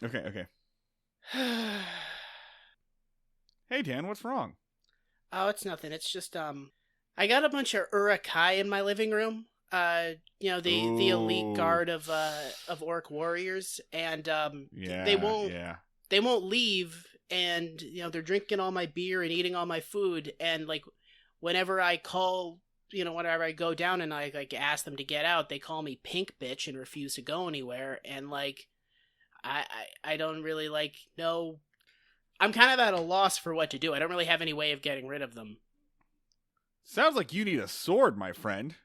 Okay. Hey, Dan, what's wrong? Oh, it's nothing. It's just I got a bunch of Urukai in my living room. The elite Ooh, guard of orc warriors, and they yeah, won't yeah. they won't leave, and they're drinking all my beer and eating all my food, and like whenever I call, whenever I go down and I like ask them to get out, they call me pink bitch and refuse to go anywhere, and like I don't really like know. I'm kind of at a loss for what to do. I don't really have any way of getting rid of them. Sounds like you need a sword, my friend.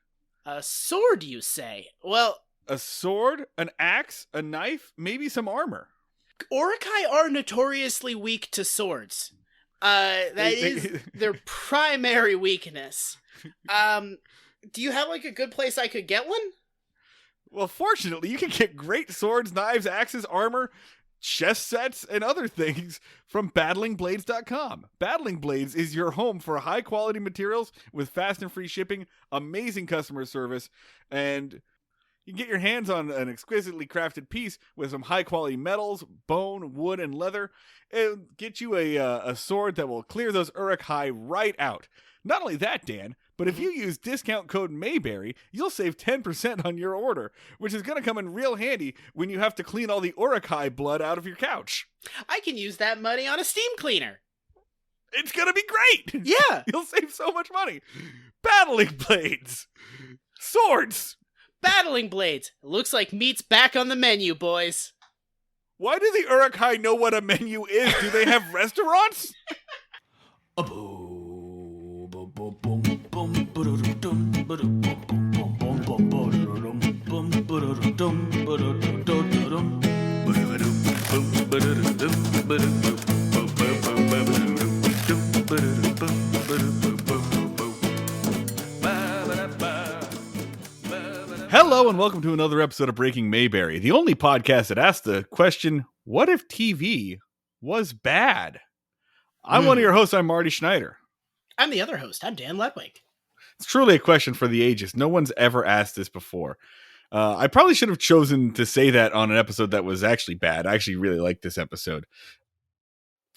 A sword, you say? Well, A sword, an axe, a knife, maybe some armor. Orokai are notoriously weak to swords. That is their primary weakness. Um, do you have like a good place I could get one? Well, fortunately, you can get great swords, knives, axes, armor, chest sets, and other things from battlingblades.com. Battling Blades is your home for high quality materials with fast and free shipping, amazing customer service, and you can get your hands on an exquisitely crafted piece with some high quality metals, bone, wood, and leather, and get you a sword that will clear those Uruk-hai right out. Not only that, Dan, but if you use discount code Mayberry, you'll save 10% on your order, which is going to come in real handy when you have to clean all the Uruk-hai blood out of your couch. I can use that money on a steam cleaner. It's going to be great. Yeah. You'll save so much money. Battling Blades. Swords. Battling Blades. Looks like meat's back on the menu, boys. Why do the Uruk-hai know what a menu is? Do they have restaurants? Hello and welcome to another episode of Breaking Mayberry, the only podcast that asks the question, what if TV was bad? I'm one of your hosts, I'm Marty Schneider. I'm the other host. I'm Dan Ludwig. It's truly a question for the ages. No one's ever asked this before. I probably should have chosen to say that on an episode that was actually bad. I actually really liked this episode.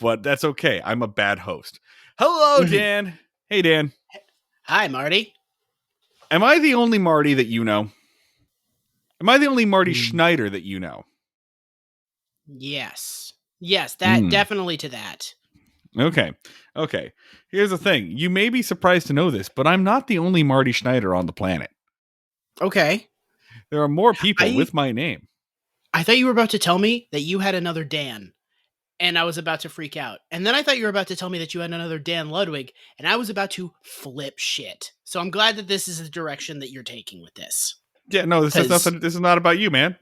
But that's okay. I'm a bad host. Hello, Dan. Hey, Dan. Hi, Marty. Am I the only Marty that you know? Am I the only Marty Schneider that you know? Yes. Yes, that definitely to that. Okay. Here's the thing. You may be surprised to know this, but I'm not the only Marty Schneider on the planet. Okay. There are more people with my name. I thought you were about to tell me that you had another Dan, and I was about to freak out. And then I thought you were about to tell me that you had another Dan Ludwig, and I was about to flip shit. So I'm glad that this is the direction that you're taking with this. Yeah, no, this is nothing. This is not about you, man.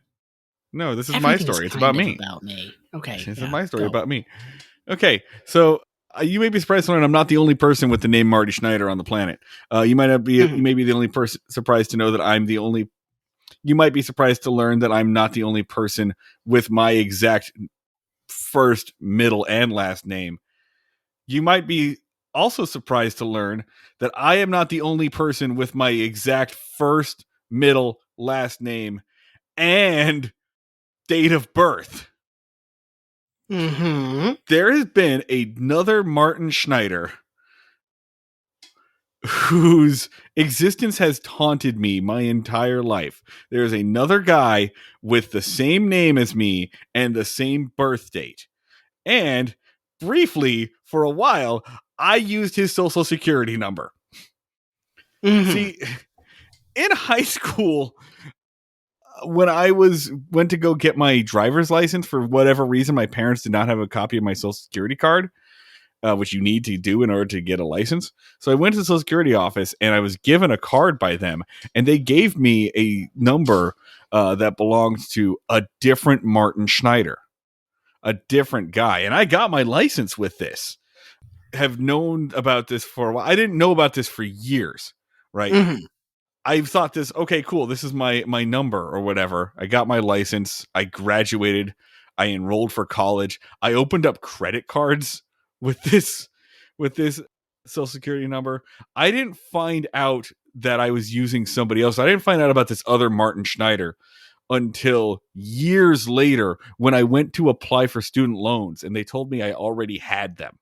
No, this is my story. It's about me. About me. Okay. This is my story about me. Okay, so you may be surprised to learn I'm not the only person with the name Marty Schneider on the planet. You might not be. You may be the only person surprised to know that I'm the only. You might be surprised to learn that I'm not the only person with my exact first, middle, and last name. You might be also surprised to learn that I am not the only person with my exact first, middle, last name, and date of birth. There has been another Martin Schneider whose existence has taunted me my entire life. There's another guy with the same name as me and the same birth date. And briefly, for a while, I used his social security number. See, in high school, when I went to go get my driver's license, for whatever reason, my parents did not have a copy of my social security card, which you need to do in order to get a license. So I went to the social security office and I was given a card by them, and they gave me a number that belongs to a different Martin Schneider, a different guy. And I got my license with this. Have known about this for a while. I didn't know about this for years, right? I thought this, okay, cool. This is my number or whatever. I got my license. I graduated. I enrolled for college. I opened up credit cards with this social security number. I didn't find out that I was using somebody else. I didn't find out about this other Martin Schneider until years later when I went to apply for student loans and they told me I already had them.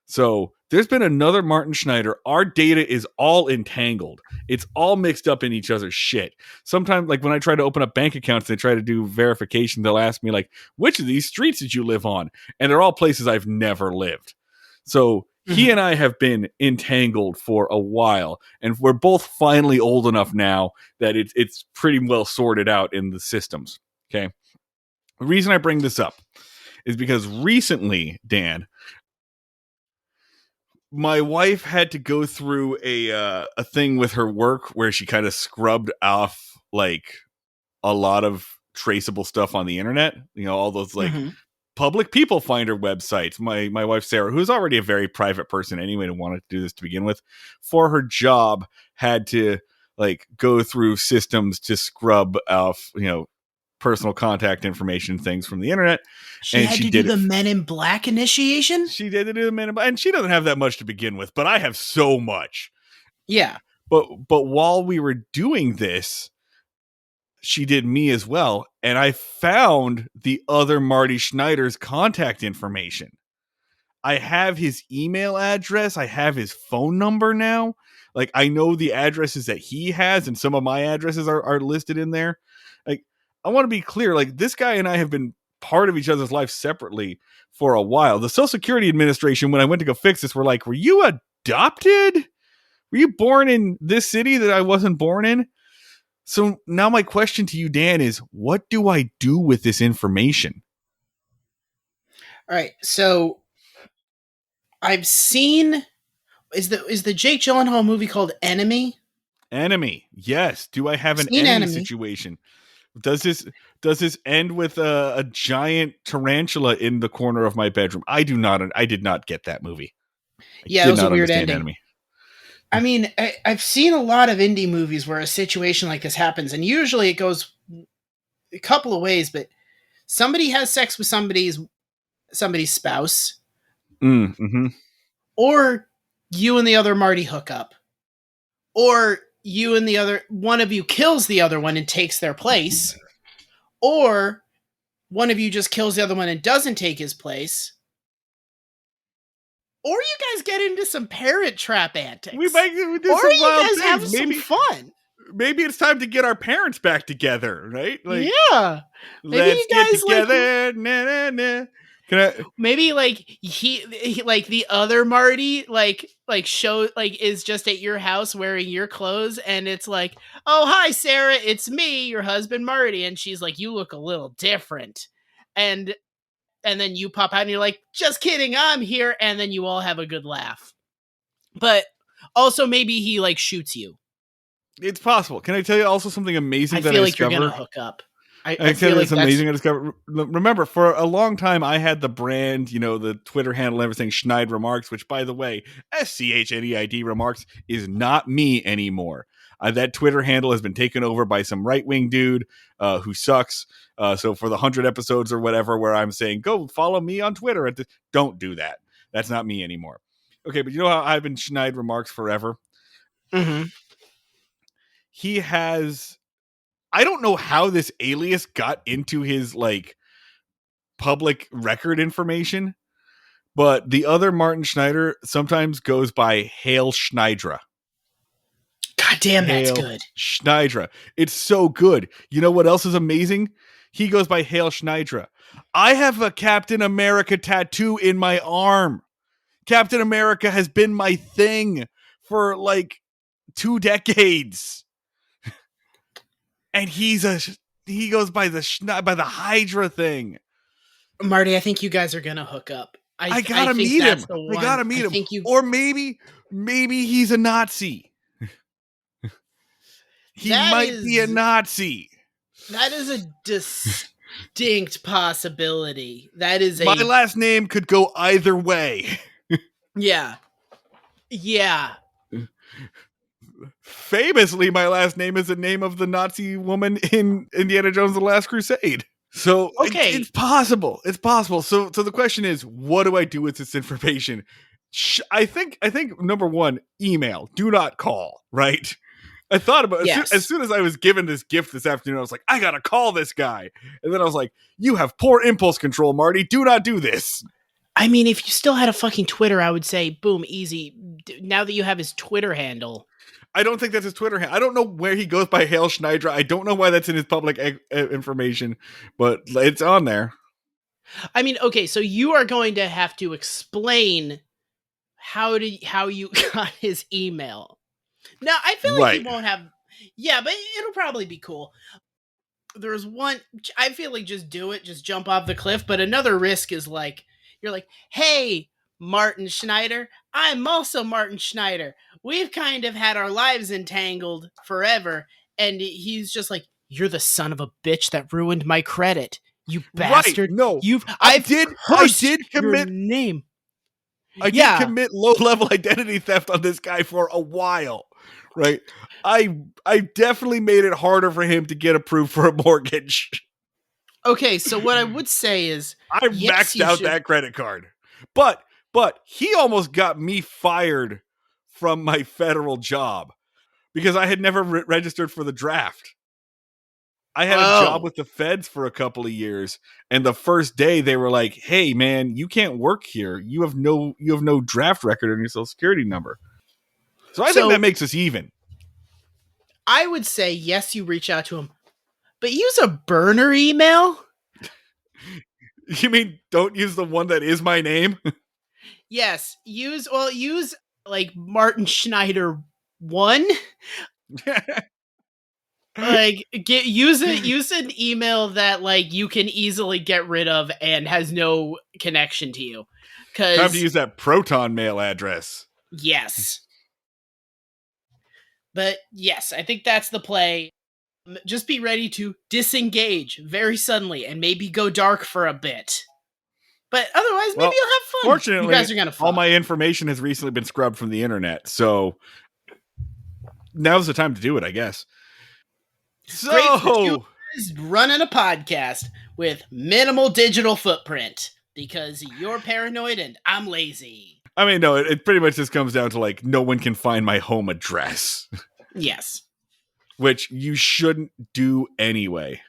So there's been another Martin Schneider. Our data is all entangled. It's all mixed up in each other's shit. Sometimes, like when I try to open up bank accounts, they try to do verification. They'll ask me, like, which of these streets did you live on? And they're all places I've never lived. So he and I have been entangled for a while, and we're both finally old enough now that it's pretty well sorted out in the systems. Okay. The reason I bring this up is because recently, Dan, my wife had to go through a thing with her work where she kind of scrubbed off like a lot of traceable stuff on the internet. You know, all those like public people finder websites. My wife Sarah, who's already a very private person anyway, and wanted to do this to begin with, for her job had to like go through systems to scrub off, you know, personal contact information things from the internet. She had to do the Men in Black initiation? She did do the Men in Black, and she doesn't have that much to begin with, but I have so much. Yeah. But while we were doing this, she did me as well, and I found the other Marty Schneider's contact information. I have his email address. I have his phone number now. Like, I know the addresses that he has, and some of my addresses are listed in there. Like, I want to be clear, like, this guy and I have been part of each other's life separately for a while. The Social Security Administration, when I went to go fix this, were like, were you adopted? Were you born in this city that I wasn't born in? So now my question to you, Dan, is what do I do with this information? All right. So I've seen is the Jake Gyllenhaal movie called Enemy? Enemy. Yes. Do I have an enemy situation? Does this end with a giant tarantula in the corner of my bedroom? I did not get that movie. It was a weird ending. Enemy. I mean, I've seen a lot of indie movies where a situation like this happens, and usually it goes a couple of ways, but somebody has sex with somebody's spouse, or you and the other Marty hook up, or you and the other, one of you kills the other one and takes their place, or one of you just kills the other one and doesn't take his place, or you guys get into some Parent Trap antics. We might do or some you guys things. have some fun. Maybe it's time to get our parents back together, right? Like, yeah. Maybe let's get together. Nah, nah. Maybe like he like the other Marty like show like is just at your house wearing your clothes, and it's like, oh hi Sarah, it's me, your husband Marty, and she's like, you look a little different, and then you pop out and you're like, just kidding, I'm here, and then you all have a good laugh. But also maybe he like shoots you. It's possible. Can I tell you also something amazing that I discovered? You're gonna hook up. I feel like it's amazing. I discovered. Remember, for a long time, I had the brand, you know, the Twitter handle, and everything, Schneid Remarks, which, by the way, SCHNEID Remarks is not me anymore. That Twitter handle has been taken over by some right wing dude who sucks. So for the 100 episodes or whatever, where I'm saying, go follow me on Twitter, don't do that. That's not me anymore. Okay, but you know how I've been Schneid Remarks forever? He has. I don't know how this alias got into his like public record information, but the other Martin Schneider sometimes goes by Hail Schneidra. God damn, that's good. Schneidra. It's so good. You know what else is amazing? He goes by Hail Schneidra. I have a Captain America tattoo in my arm. Captain America has been my thing for like 2 decades. And he goes by the Hydra thing. Marty, I think you guys are gonna hook up. I gotta meet him. I gotta meet him. Or maybe he's a Nazi. He might be a Nazi. That is a distinct possibility. That is my last name could go either way. Yeah. Famously, my last name is the name of the Nazi woman in Indiana Jones: The Last Crusade. So it's possible. It's possible. So the question is, what do I do with this information? I think number one, email. Do not call. Right. I thought about it. As Yes. soon as I was given this gift this afternoon, I was like, I gotta call this guy. And then I was like, you have poor impulse control, Marty. Do not do this. I mean, if you still had a fucking Twitter, I would say, boom, easy. Now that you have his Twitter handle. I don't think that's his Twitter handle. I don't know where he goes by Hail Schneider. I don't know why that's in his public information, but it's on there. I mean, okay, so you are going to have to explain how you got his email. Now, I feel like he Right. won't have. Yeah, but it'll probably be cool. There's one. I feel like just do it, just jump off the cliff. But another risk is like you're like, hey, Martin Schneider, I'm also Martin Schneider. We've kind of had our lives entangled forever, and he's just like, you're the son of a bitch that ruined my credit, you Right. bastard. No. I've I cursed did your commit name. I did Yeah. commit low-level identity theft on this guy for a while. Right. I definitely made it harder for him to get approved for a mortgage. Okay, so what I would say is, I yes, maxed you out should. that credit card. But he almost got me fired from my federal job because I had never registered for the draft. I had a job Oh, with the feds for a couple of years, and the first day they were like, "Hey, man, you can't work here. You have no draft record on your social security number." So I think that so makes us even. I would say yes, you reach out to him, but use a burner email. You mean don't use the one that is my name? Yes, use like Martin Schneider one. Like use an email that like you can easily get rid of and has no connection to you. Time to Cause use that Proton mail address. yes. But yes, I think that's the play. Just be ready to disengage very suddenly and maybe go dark for a bit. But otherwise, maybe Well, you'll have fun. You fortunately, guys are gonna all fuck. my information has recently been scrubbed from the internet, so now's the time to do it, I guess. Great for you So, guys running a podcast with minimal digital footprint because you're paranoid and I'm lazy. I mean, no, it pretty much just comes down to like no one can find my home address, Yes. which you shouldn't do anyway.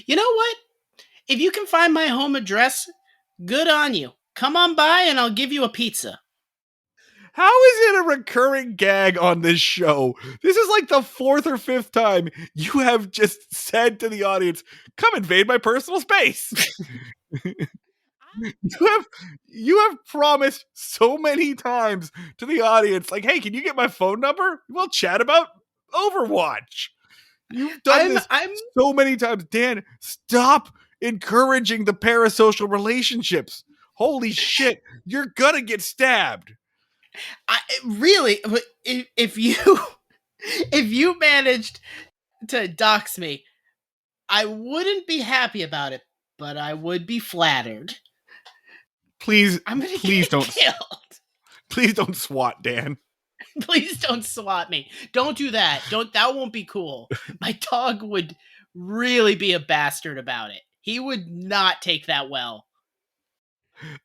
You know what? If you can find my home address, good on you. Come on by and I'll give you a pizza. How is it a recurring gag on this show? This is like the fourth or fifth time you have just said to the audience, "Come invade my personal space." You have promised so many times to the audience, like, "Hey, can you get my phone number? We'll chat about Overwatch." You've done this I'm so many times. Dan, stop encouraging the parasocial relationships. Holy shit, you're gonna get stabbed. I really if you if you managed to dox me, I wouldn't be happy about it, but I would be flattered. Please, I'm gonna please get don't, killed. please don't swat Dan. Please don't swat me. Don't do that. Don't that won't be cool. My dog would really be a bastard about it. He would not take that well.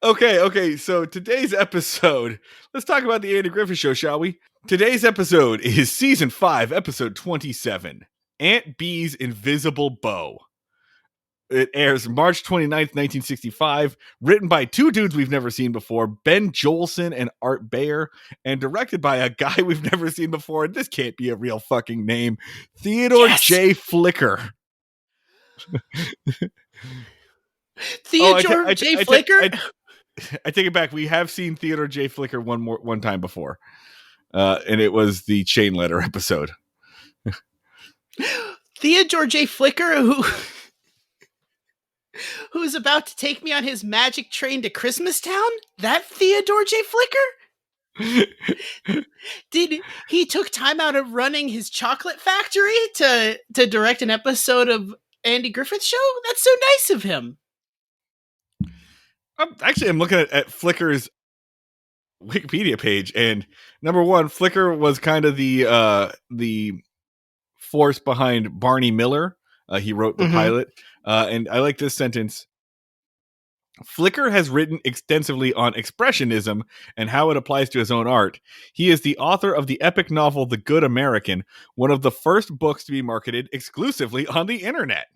Okay. So today's episode, let's talk about the Andy Griffith Show, shall we? Today's episode is season 5, episode 27, Aunt Bee's Invisible Beau. It airs March 29th, 1965, written by two dudes we've never seen before, Ben Jolson and Art Bayer, and directed by a guy we've never seen before, and this can't be a real fucking name, Theodore Yes! J. Flicker. Theodore J. Flicker? I take it back. We have seen Theodore J. Flicker one time before, and it was the chain letter episode. Theodore J. Flicker, who's about to take me on his magic train to Christmas Town? That Theodore J. Flicker? Did he took time out of running his chocolate factory to direct an episode of Andy Griffith's show? That's so nice of him. I'm looking at Flicker's Wikipedia page, and number one, Flicker was kind of the force behind Barney Miller. He wrote the pilot, and I like this sentence. Flicker has written extensively on expressionism and how it applies to his own art. He is the author of the epic novel The Good American, one of the first books to be marketed exclusively on the internet.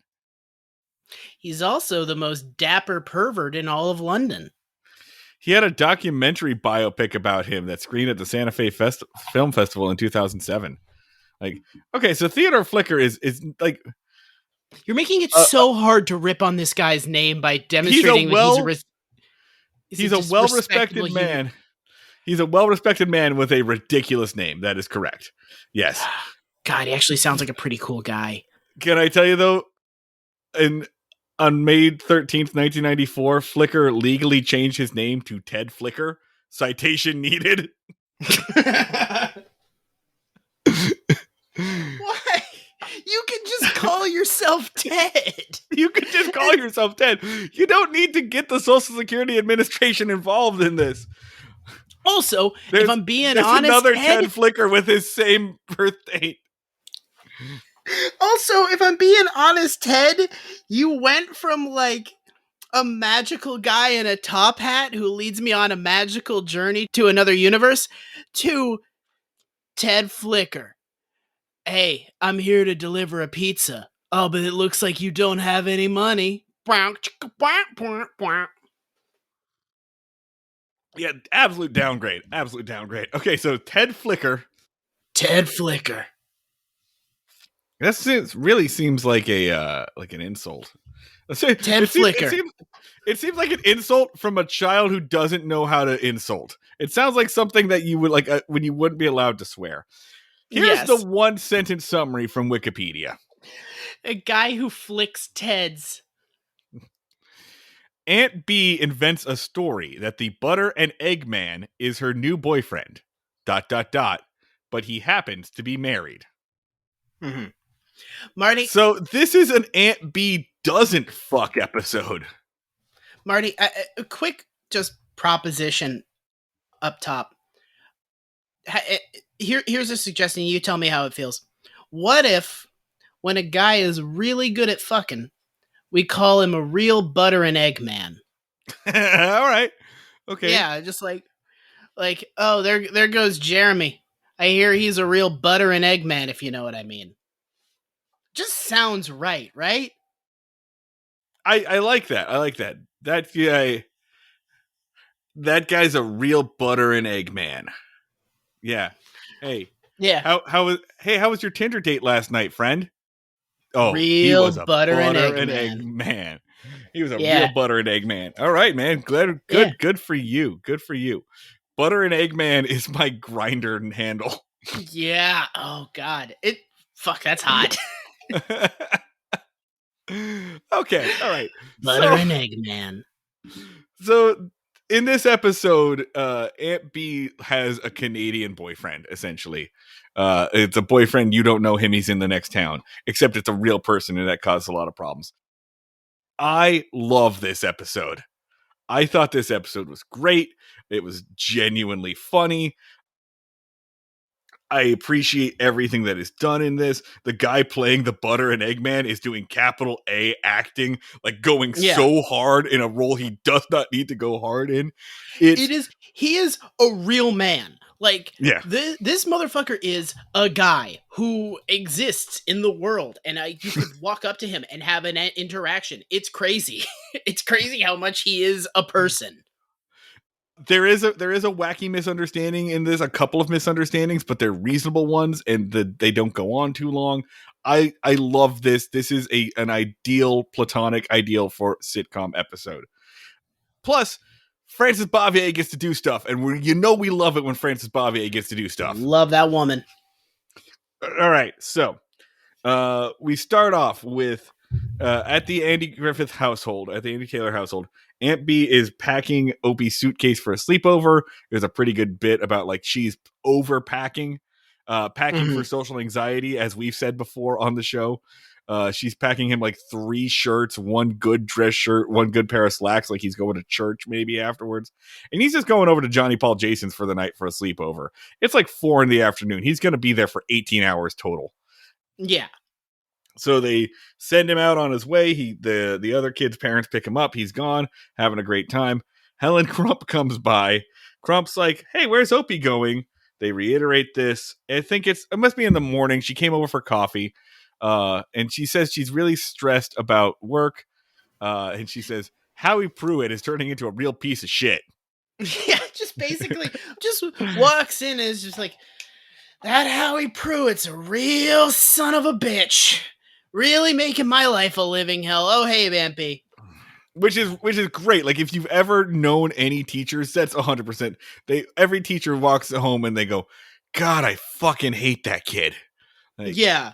He's also the most dapper pervert in all of London. He had a documentary biopic about him that screened at the Santa Fe Film Festival in 2007. Like, okay, so Theodore Flicker is like You're making it so hard to rip on this guy's name by demonstrating that he's a well-respected man. He's a well-respected man with a ridiculous name. That is correct. Yes. God, he actually sounds like a pretty cool guy. Can I tell you though? On May 13th, 1994, Flicker legally changed his name to Ted Flicker. Citation needed. Why? You can just call yourself Ted. You can just call yourself Ted. You don't need to get the Social Security Administration involved in this. Also, if I'm being honest, another Ted Flicker with his same birth date. Also, if I'm being honest, Ted, you went from like a magical guy in a top hat who leads me on a magical journey to another universe to Ted Flicker. Hey, I'm here to deliver a pizza. Oh, but it looks like you don't have any money. Yeah, absolute downgrade. Absolute downgrade. Okay, so Ted Flicker. Ted Flicker. That really seems like an insult. Ted Flicker. It seems like an insult from a child who doesn't know how to insult. It sounds like something that you would like when you wouldn't be allowed to swear. Here's the one sentence summary from Wikipedia. A guy who flicks Teds. Aunt B invents a story that the butter and egg man is her new boyfriend. ... But he happens to be married. Mm-hmm. Marty. So this is an Aunt B doesn't fuck episode. Marty, a quick just proposition up top. Here's a suggestion. You tell me how it feels. What if, when a guy is really good at fucking, we call him a real butter and egg man? All right. Okay. Yeah, just like, oh, there goes Jeremy. I hear he's a real butter and egg man, if you know what I mean. Just sounds right? I like that. I like that. That guy's a real butter and egg man. Yeah. Hey. Yeah. How was your Tinder date last night, friend? Oh, real he was a butter and egg man. He was a real butter and egg man. All right, man. Good for you. Good for you. Butter and egg man is my Grindr handle. Yeah. Oh God. Fuck. That's hot. Okay. All right. Butter and egg man. So in this episode, Aunt B has a Canadian boyfriend, essentially. It's a boyfriend, you don't know him, he's in the next town. Except it's a real person, and that causes a lot of problems. I love this episode. I thought this episode was great. It was genuinely funny. I appreciate everything that is done in this. The guy playing the butter and egg man is doing capital A acting, like going so hard in a role he does not need to go hard in. He is a real man. Like, this motherfucker is a guy who exists in the world, and you could walk up to him and have an interaction. It's crazy. It's crazy how much he is a person. There is a wacky misunderstanding in this, a couple of misunderstandings, but they're reasonable ones, and they don't go on too long. I love this. This is an ideal platonic ideal for sitcom episode. Plus, Frances Bavier gets to do stuff, and we love it when Frances Bavier gets to do stuff. Love that woman. All right, so we start off with at the Andy Griffith household, at the Andy Taylor household. Aunt B is packing Opie's suitcase for a sleepover. There's a pretty good bit about like she's overpacking, packing for social anxiety, as we've said before on the show. She's packing him like 3 shirts, 1 good dress shirt, 1 good pair of slacks, like he's going to church maybe afterwards. And he's just going over to Johnny Paul Jason's for the night for a sleepover. It's like 4 in the afternoon. He's going to be there for 18 hours total. Yeah. So they send him out on his way. The other kid's parents pick him up. He's gone, having a great time. Helen Crump comes by. Crump's like, "Hey, where's Opie going?" They reiterate this. I think it must be in the morning. She came over for coffee, and she says she's really stressed about work. And she says Howie Pruitt is turning into a real piece of shit. Yeah, just basically just walks in and is just like, that Howie Pruitt's a real son of a bitch. Really making my life a living hell. Oh, hey, Vampy. Which is great. Like if you've ever known any teachers, that's 100%. Every teacher walks home and they go, "God, I fucking hate that kid." Like, Yeah.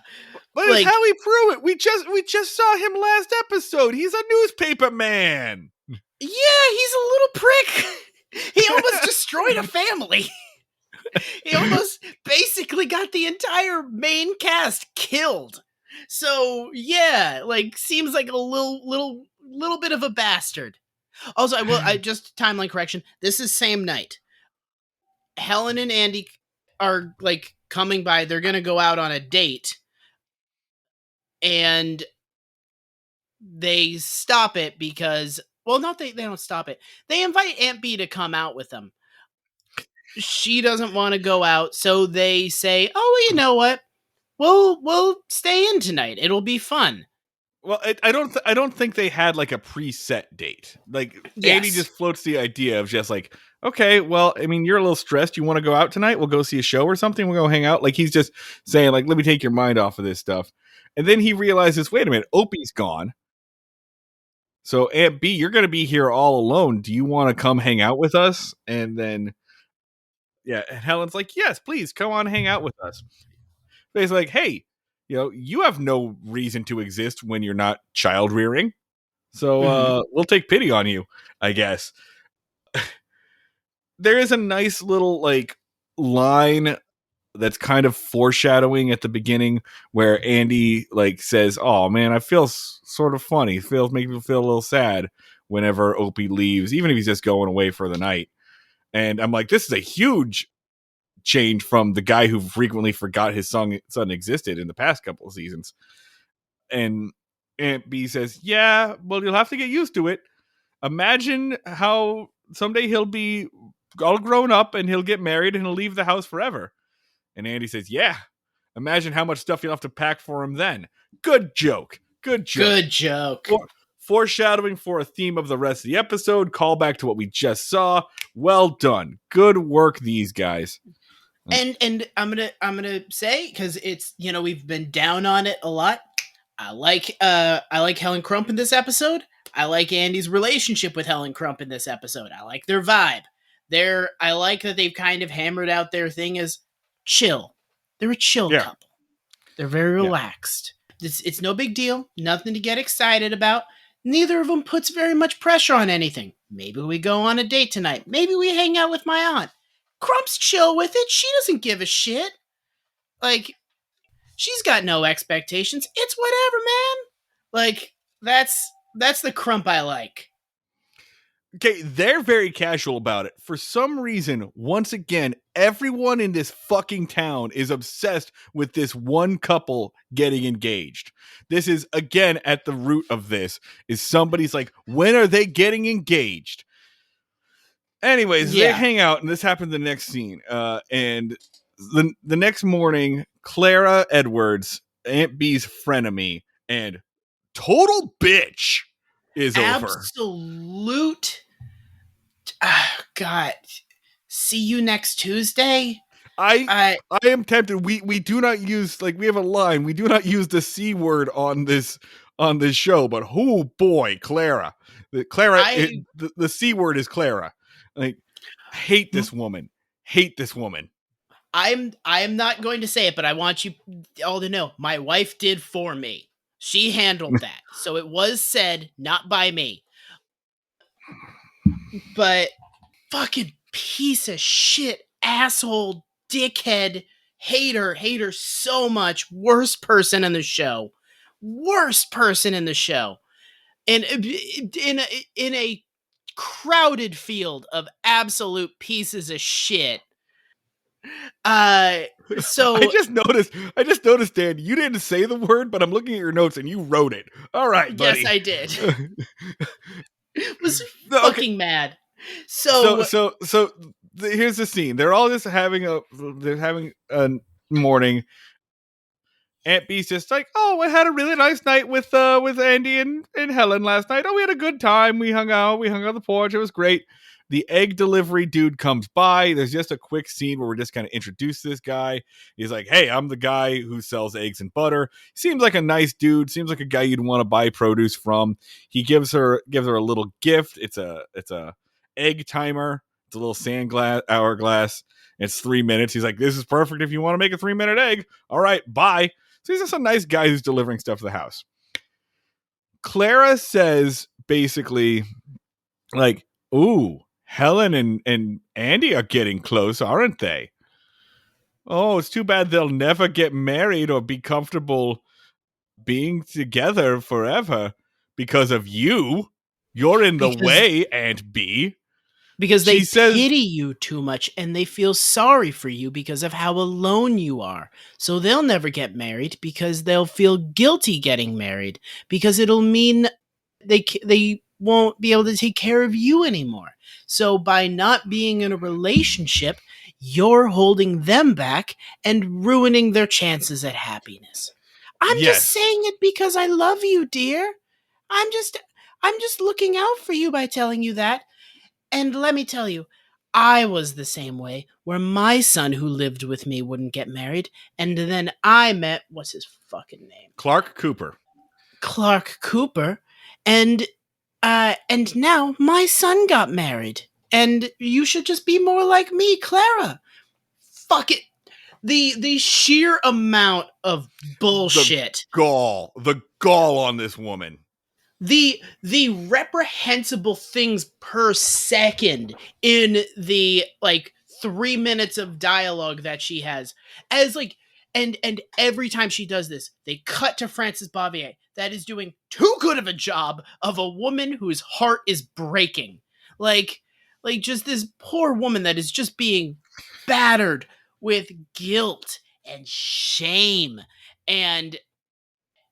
but it's Like, Howie Pruitt. We just saw him last episode. He's a newspaper man. yeah, he's a little prick. He almost destroyed a family. He almost basically got the entire main cast killed. So yeah, like seems like a little bit of a bastard. Also, I just timeline correction. This is same night. Helen and Andy are like coming by. They're gonna go out on a date, and they stop it because, well, not they don't stop it. They invite Aunt B to come out with them. She doesn't want to go out, so they say, "Oh, well, you know what? We'll stay in tonight. It'll be fun." Well, I don't think they had like a preset date. Like Andy Yes. just floats the idea of just like, okay, well, I mean, you're a little stressed. You want to go out tonight? We'll go see a show or something. We'll go hang out. Like he's just saying, like, let me take your mind off of this stuff. And then he realizes, wait a minute, Opie's gone. So Aunt B, you're going to be here all alone. Do you want to come hang out with us? And then, yeah, and Helen's like, yes, please come on, hang out with us. But he's like, hey, you have no reason to exist when you're not child rearing. So Mm-hmm. we'll take pity on you, I guess. There is a nice little like line that's kind of foreshadowing at the beginning where Andy like says, "Oh man, I feel sort of funny. Feels make me feel a little sad whenever Opie leaves, even if he's just going away for the night." And I'm like, this is a huge change from the guy who frequently forgot his son existed in the past couple of seasons. And Aunt B says, "Yeah, well, you'll have to get used to it. Imagine how someday he'll be all grown up and he'll get married and he'll leave the house forever." And Andy says, "Yeah, imagine how much stuff you'll have to pack for him then." Good joke. Good joke. Good joke. Foreshadowing for a theme of the rest of the episode. Call back to what we just saw. Well done. Good work, these guys. And I'm gonna say, because it's, we've been down on it a lot. I like Helen Crump in this episode. I like Andy's relationship with Helen Crump in this episode. I like their vibe. I like that they've kind of hammered out their thing as chill. They're a chill Yeah. couple. They're very Yeah. relaxed. It's no big deal. Nothing to get excited about. Neither of them puts very much pressure on anything. Maybe we go on a date tonight. Maybe we hang out with my aunt. Crump's chill with it. She doesn't give a shit. Like, she's got no expectations. It's whatever, man. Like, that's the Crump I like. Okay, they're very casual about it. For some reason, once again, everyone in this fucking town is obsessed with this one couple getting engaged. This is, again, at the root of this, is somebody's like, when are they getting engaged? Anyways, they Yeah. hang out, and this happened the next scene. And the next morning, Clara Edwards, Aunt B's frenemy, and total bitch is over. Absolute. God. See you next Tuesday. I am tempted. We do not use, like, we have a line. We do not use the C word on this show, but oh boy, Clara. The C word is Clara. Like, hate this woman. Hate this woman. I'm not going to say it, but I want you all to know my wife did for me. She handled that. So it was said, not by me. But fucking piece of shit, asshole, dickhead, hater so much. Worst person in the show. Worst person in the show. And in a crowded field of absolute pieces of shit. Uh, I so just noticed. I just noticed, Dan. You didn't say the word, but I'm looking at your notes and you wrote it. All right, yes, buddy. I did. Was No, okay. fucking mad. So So so so here's the scene. They're all just having a. They're having a morning. Aunt B's just like, oh, I had a really nice night with Andy and Helen last night. Oh, we had a good time. We hung out. We hung out on the porch. It was great. The egg delivery dude comes by. There's just a quick scene where we're just kind of introduced this guy. He's like, hey, I'm the guy who sells eggs and butter. Seems like a nice dude. Seems like a guy you'd want to buy produce from. He gives her a little gift. It's a egg timer. It's a little sand glass hourglass. It's 3 minutes. He's like, this is perfect if you want to make a 3 minute egg. All right, bye. So he's just a nice guy who's delivering stuff to the house. Clara says basically, like, ooh, Helen and Andy are getting close, aren't they? Oh, it's too bad they'll never get married or be comfortable being together forever because of you. You're in the because way, Aunt B. they She says, pity you too much and they feel sorry for you because of how alone you are. So they'll never get married because they'll feel guilty getting married because it'll mean they won't be able to take care of you anymore. So by not being in a relationship, you're holding them back and ruining their chances at happiness. I'm just yes. saying it because I love you, dear. I'm just I'm just looking out for you by telling you that. And let me tell you, I was the same way, where my son who lived with me wouldn't get married, and then I met what's his fucking name? Clark Cooper. Clark Cooper, and now my son got married. And you should just be more like me, Clara. Fuck it. The sheer amount of The bullshit, the gall on this woman. the reprehensible things per second in the like 3 minutes of dialogue that she has, as like, and every time she does this they cut to Frances Bavier that is doing too good of a job of a woman whose heart is breaking, like just this poor woman that is just being battered with guilt and shame and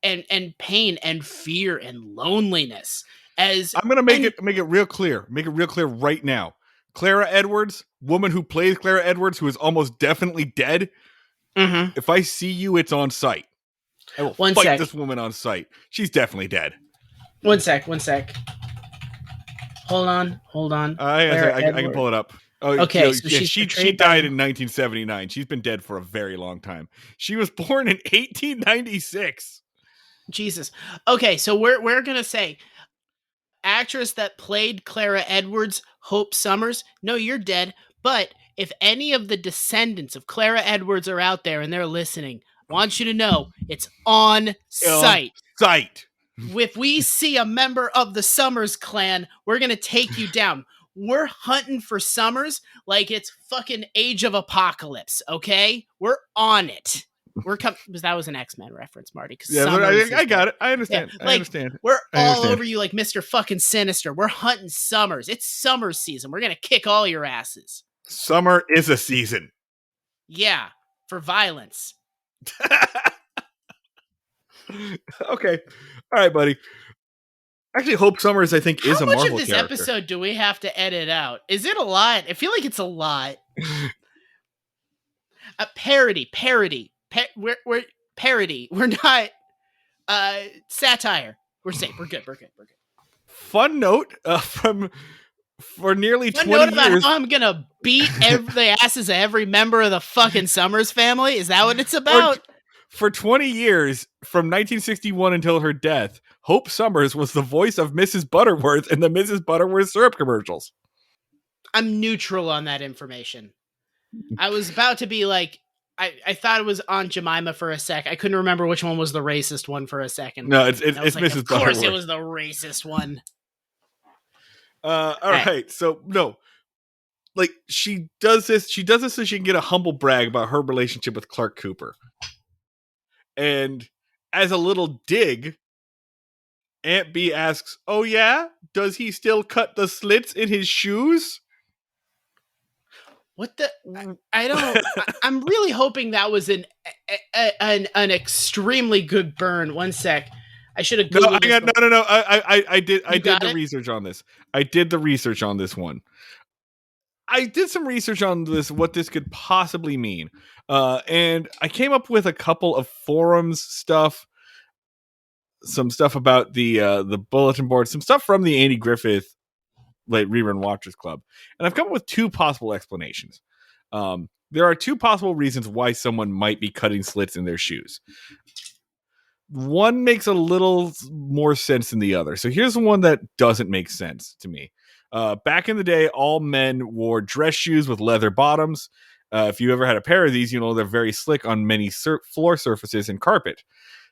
and pain and fear and loneliness, as I'm gonna and make it real clear. Make it real clear right now. Clara Edwards, woman who plays Clara Edwards, who is almost definitely dead. Mhm. If I see you, it's on sight. I will One fight sec. this woman on sight. She's definitely dead. One sec. Hold on. Claire I can pull Edward. it up. Oh, Okay, so yeah, she's she portrayed by. died in 1979. She's been dead for a very long time. She was born in 1896. Jesus. Okay, so we're gonna say actress that played Clara Edwards, Hope Summers. No, you're dead. But if any of the descendants of Clara Edwards are out there and they're listening, I want you to know it's on On site. sight. If we see a member of the Summers clan, we're gonna take you down. We're hunting for Summers like it's fucking Age of Apocalypse, okay? We're on it. We're coming. That was an X-Men reference, Marty, because Yeah, Summers I is got it. I yeah, understand. I like understand. we're I all understand. over you like Mr. fucking Sinister. We're hunting Summers. It's summer season. We're gonna kick all your asses. Summer is a season. Yeah, for violence. Okay. All right, buddy. Actually, Hope Summers, I think, How is a much of Marvel this character. episode do we have to edit out? Is it a lot? I feel like it's a lot. Parody. We're parody. We're not satire. We're safe. We're good. We're good. We're good. Fun note from for nearly One 20 note about years. how I'm gonna beat the asses of every member of the fucking Summers family. Is that what it's for, about? for 20 years, from 1961 until her death, Hope Summers was the voice of Mrs. Butterworth in the Mrs. Butterworth syrup commercials. I'm neutral on that information. I was about to be like, I thought it was Aunt Jemima for a sec. I couldn't remember which one was the racist one for a second. No, And I was it's like, Mrs. of course it Butterworth. was the racist one. All right. So, no. Like, she does this. She does this so she can get a humble brag about her relationship with Clark Cooper. And as a little dig, Aunt B asks, oh, yeah? Does he still cut the slits in his shoes? What the? I don't. I'm really hoping that was an extremely good burn. One sec. I should have No, I googled this. got no, no, no. I You did got the it. research on this. I did the research on this one. I did some research on this, what this could possibly mean, and I came up with a couple of forums stuff, some stuff about the bulletin board, some stuff from the Andy Griffith like rerun watchers club, and I've come up with two possible explanations. There are two possible reasons why someone might be cutting slits in their shoes. One makes a little more sense than the other. So here's the one that doesn't make sense to me. Back in the day, all men wore dress shoes with leather bottoms. If you ever had a pair of these, you know they're very slick on many floor surfaces and carpet.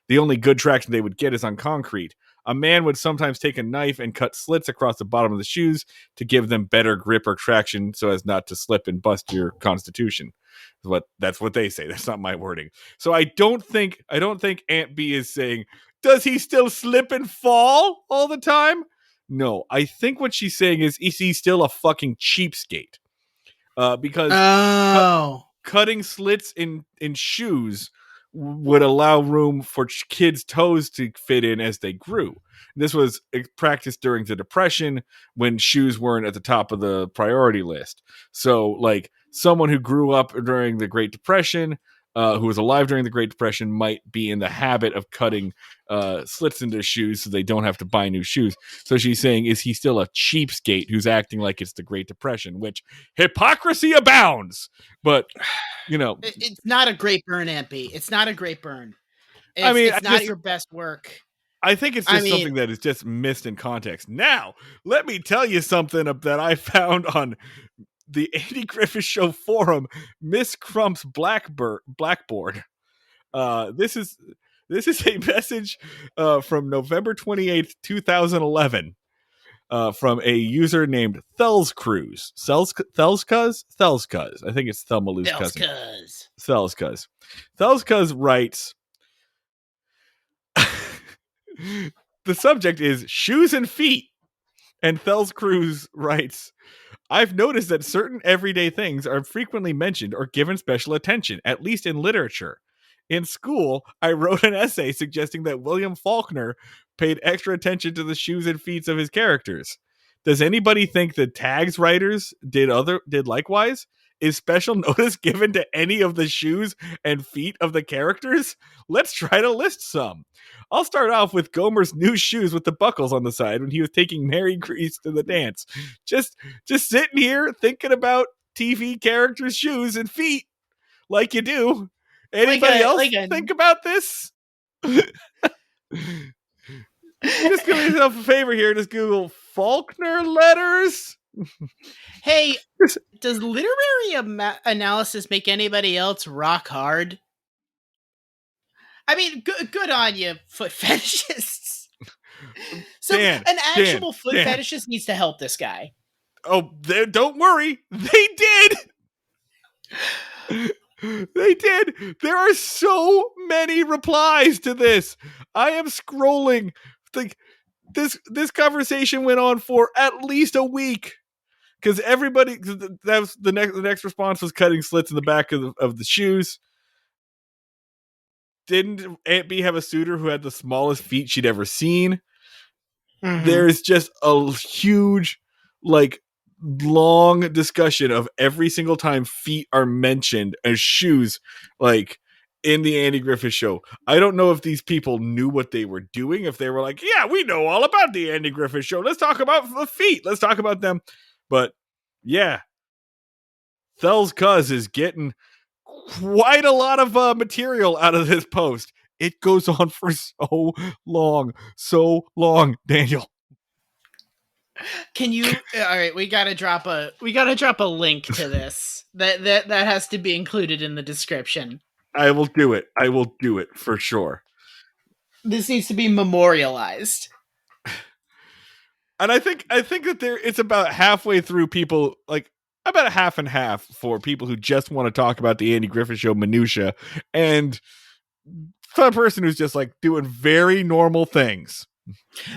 The only good traction they would get is on concrete. A man would sometimes take a knife and cut slits across the bottom of the shoes to give them better grip or traction so as not to slip and bust your constitution. That's what they say. That's not my wording. So I don't think Aunt B is saying, does he still slip and fall all the time? No, I think what she's saying is he still a fucking cheapskate? Because cut, Oh. cutting slits in shoes would allow room for kids' toes to fit in as they grew. This was practiced during the Depression when shoes weren't at the top of the priority list. So, like, someone who grew up during the Great Depression, who was alive during the Great Depression, might be in the habit of cutting slits into shoes so they don't have to buy new shoes. So she's saying, is he still a cheapskate who's acting like it's the Great Depression? Which hypocrisy abounds. But It's not a great burn, Ampy. It's not a great burn. I mean, It's not your best work. I think it's I just mean, something that is just missed in context. Now, let me tell you something that I found on the Andy Griffith Show forum, Miss Crump's Blackboard. This is a message from November 28th, 2011, from a user named Thelscruz. Thelscuz? I think it's Thelma Lou's cousin. Thelscuz. Thelscuz writes, the subject is shoes and feet. And Thelscruz writes, I've noticed that certain everyday things are frequently mentioned or given special attention, at least in literature. In school, I wrote an essay suggesting that William Faulkner paid extra attention to the shoes and feet of his characters. Does anybody think that Tags writers did likewise? Is special notice given to any of the shoes and feet of the characters? Let's try to list some. I'll start off with Gomer's new shoes with the buckles on the side when he was taking Mary Grease to the dance. Just sitting here thinking about TV characters' shoes and feet like you do. Anybody else think about this? Just do yourself a favor here. Just Google Faulkner letters. Hey, does literary analysis make anybody else rock hard? I mean, good on you, foot fetishists. So an actual foot fetishist needs to help this guy. Oh, don't worry. They did. They did. There are so many replies to this. I am scrolling. Like this conversation went on for at least a week because everybody. That was the next response was cutting slits in the back of the shoes. Didn't Aunt B have a suitor who had the smallest feet she'd ever seen? Mm-hmm. There's just a huge, like, long discussion of every single time feet are mentioned as shoes, like, in the Andy Griffith Show. I don't know if these people knew what they were doing, if they were like, yeah, we know all about the Andy Griffith Show. Let's talk about the feet. Let's talk about them. But, yeah, Thels Cuz is getting quite a lot of material out of this post. It goes on for so long, Daniel. Can you? All right, we gotta drop a link to this. That has to be included in the description. I will do it. I will do it for sure. This needs to be memorialized. And I think that it's about halfway through people, like about a half and half for people who just want to talk about the Andy Griffith Show minutia, and for a person who's just like doing very normal things.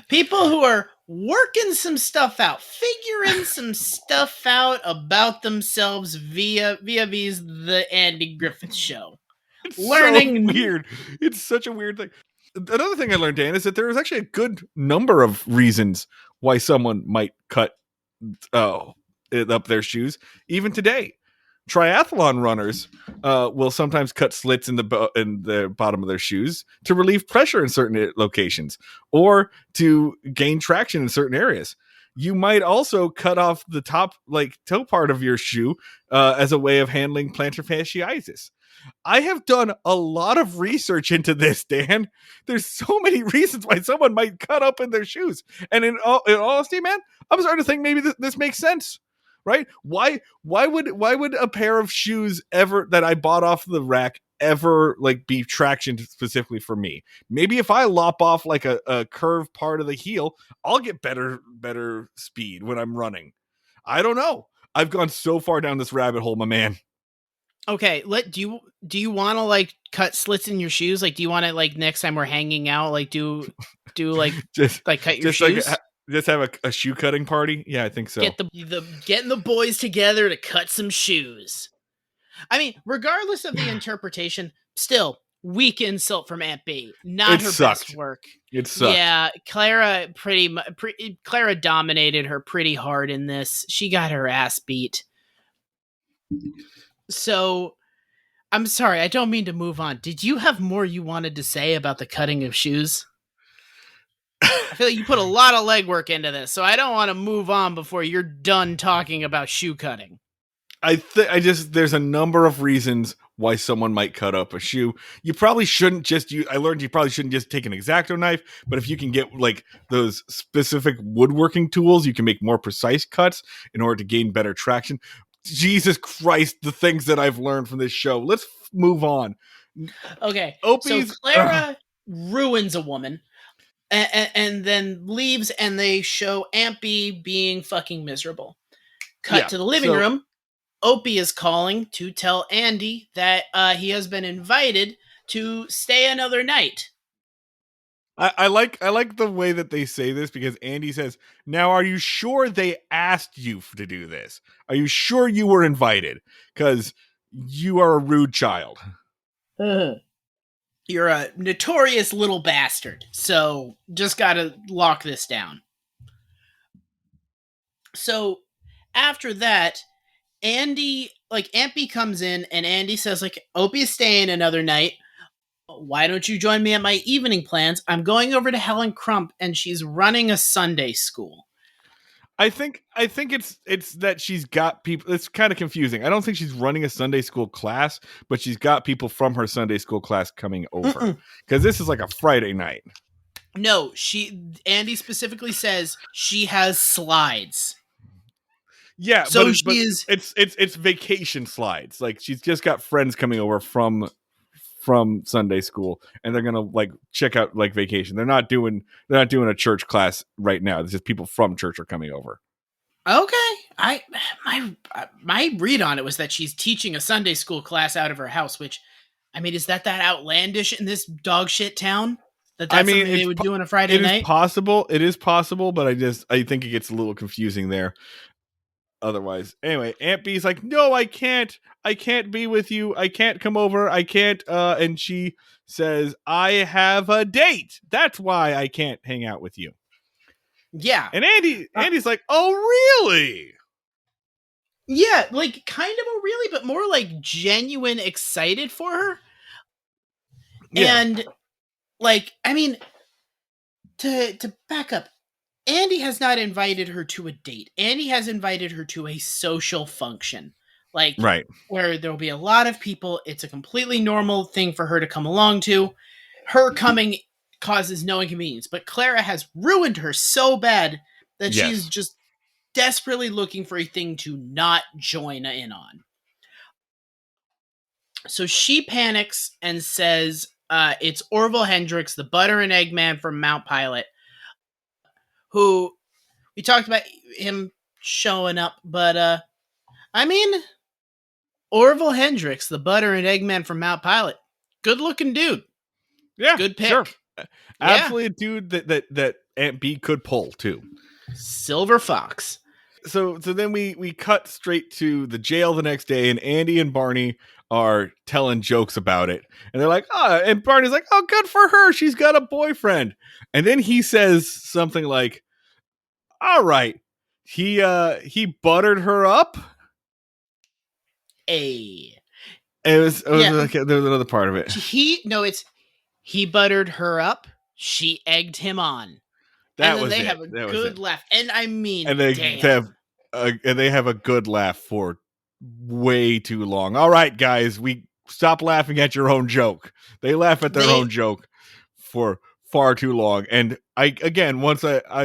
People who are working some stuff out, figuring some stuff out about themselves via the Andy Griffith Show. It's so Learning. weird. It's such a weird thing. Another thing I learned, Dan, is that there is actually a good number of reasons why someone might cut uh, up their shoes, even today. Triathlon runners will sometimes cut slits in the bottom of their shoes to relieve pressure in certain locations or to gain traction in certain areas. You might also cut off the top, like toe part of your shoe, as a way of handling plantar fasciitis. I have done a lot of research into this, Dan. There's so many reasons why someone might cut up in their shoes, and in honesty, man, I'm starting to think maybe this makes sense, right? Why would a pair of shoes ever that I bought off the rack ever like be traction specifically for me? Maybe if I lop off like a curved part of the heel, I'll get better speed when I'm running. I don't know. I've gone so far down this rabbit hole, my man. Okay, do you want to like cut slits in your shoes? Like, do you want to like next time we're hanging out, like do just like cut your just like shoes? just have a shoe cutting party. Yeah, I think so. Getting the boys together to cut some shoes. I mean, regardless of the interpretation, still weak insult from Aunt B. Not It her best sucked. work. It sucked. Yeah, Clara dominated her pretty hard in this. She got her ass beat. So I'm sorry, I don't mean to move on. Did you have more you wanted to say about the cutting of shoes? I feel like you put a lot of legwork into this, so I don't want to move on before you're done talking about shoe cutting. I just there's a number of reasons why someone might cut up a shoe. You probably shouldn't just use. I learned you probably shouldn't just take an X-Acto knife, but if you can get like those specific woodworking tools, you can make more precise cuts in order to gain better traction. Jesus Christ, the things that I've learned from this show. Let's move on. Okay, so Opie's Clara ruins a woman and then leaves, and they show Aunt B being fucking miserable. Cut yeah. to the living So room. Opie is calling to tell Andy that he has been invited to stay another night. I like the way that they say this because Andy says, "Now, are you sure they asked you to do this? Are you sure you were invited? Because you are a rude child." You're a notorious little bastard, so just gotta lock this down. So after that, Aunt B comes in and Andy says, like, Opie is staying another night. Why don't you join me at my evening plans? I'm going over to Helen Crump and she's running a Sunday school. I think it's that she's got people. It's kind of confusing. I don't think she's running a Sunday school class, but she's got people from her Sunday school class coming over because this is like a Friday night. No, Andy specifically says she has slides. Yeah, So but she is it's vacation slides. Like she's just got friends coming over from Sunday school, and they're gonna like check out like vacation. They're not doing a church class right now. It's just people from church are coming over. okay. My read on it was that she's teaching a Sunday school class out of her house, which, I mean, is that outlandish in this dog shit town? That's I mean, something they would do on a Friday it is night? possible. It is possible, but I think it gets a little confusing there. Otherwise, anyway, Aunt B's like, "No, I can't be with you. I can't come over. I can't." And she says, "I have a date. That's why I can't hang out with you." Yeah. And Andy's like, "Oh, really?" Yeah, like kind of a really, but more like genuine excited for her. Yeah. And like, I mean, to back up, Andy has not invited her to a date. Andy has invited her to a social function. Like Right. where there'll be a lot of people. It's a completely normal thing for her to come along to. Her coming causes no inconvenience, but Clara has ruined her so bad that she's Yes. just desperately looking for a thing to not join in on. So she panics and says it's Orville Hendricks, the butter and egg man from Mount Pilot, who we talked about him showing up, but I mean, Orville Hendricks, the butter and egg man from Mount Pilot, good looking dude. Yeah. Good pick. Sure. Yeah. Absolutely a dude that Aunt B could pull too. Silver Fox. So then we cut straight to the jail the next day, and Andy and Barney are telling jokes about it, and they're like, oh, and Barney's like, oh, good for her, she's got a boyfriend. And then he says something like, all right, he buttered her up. A. It was Yeah. like, there was another part of it. He buttered her up. She egged him on. That And then was they it. have a That was it. good laugh. And I mean, And they damn. have a good laugh for way too long. All right, guys, we stop laughing at your own joke. They laugh at their They own joke for far too long. And I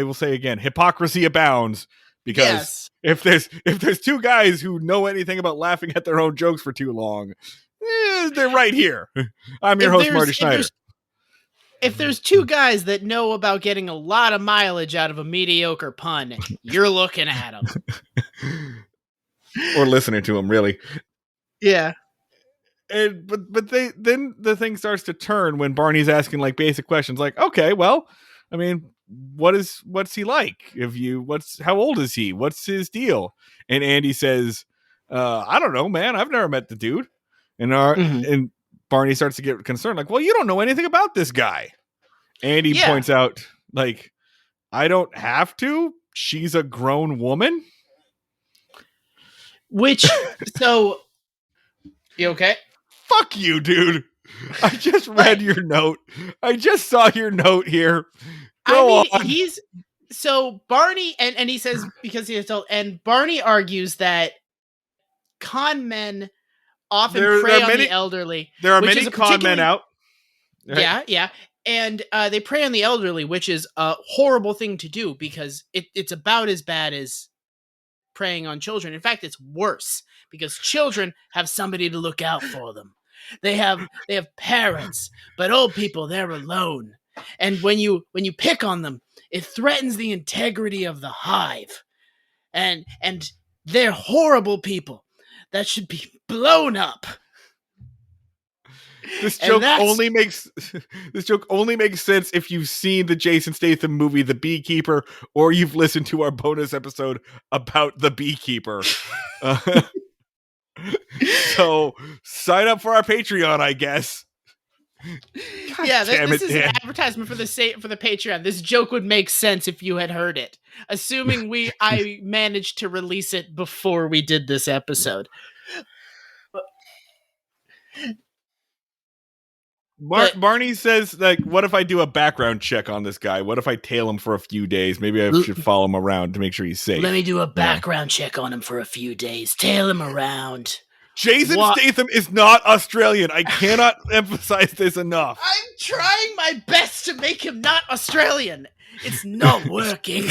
will say again, hypocrisy abounds, because yes. if there's two guys who know anything about laughing at their own jokes for too long, they're right here. I'm your host, Marty Schneider. If there's two guys that know about getting a lot of mileage out of a mediocre pun, you're looking at them. Or listening to them, really. Yeah. And but then the thing starts to turn when Barney's asking like basic questions, like, okay, well, I mean, what's he like? How old is he? What's his deal? And Andy says, I don't know, man. I've never met the dude. And Barney starts to get concerned, like, well, you don't know anything about this guy. Andy points out, like, I don't have to. She's a grown woman. Which, so, you okay? Fuck you, dude. I just read your note. I just saw your note here. Go on. So Barney, and he says, because he is told, and Barney argues that con men often prey on the elderly. There are many con men out. Right? Yeah. And they prey on the elderly, which is a horrible thing to do, because it's about as bad as preying on children. In fact, it's worse, because children have somebody to look out for them. They have parents, but old people, they're alone. And when you pick on them, it threatens the integrity of the hive. And they're horrible people that should be blown up. This joke only makes sense if you've seen the Jason Statham movie The Beekeeper, or you've listened to our bonus episode about The Beekeeper. So sign up for our Patreon, I guess. God this is an advertisement for the Patreon. This joke would make sense if you had heard it, assuming I managed to release it before we did this episode. Barney says, like, what if I do a background check on this guy? What if I tail him for a few days? Maybe I should follow him around to make sure he's safe. Let me do a background check on him for a few days. Tail him around. Jason Statham is not Australian. I cannot emphasize this enough. I'm trying my best to make him not Australian. It's not working.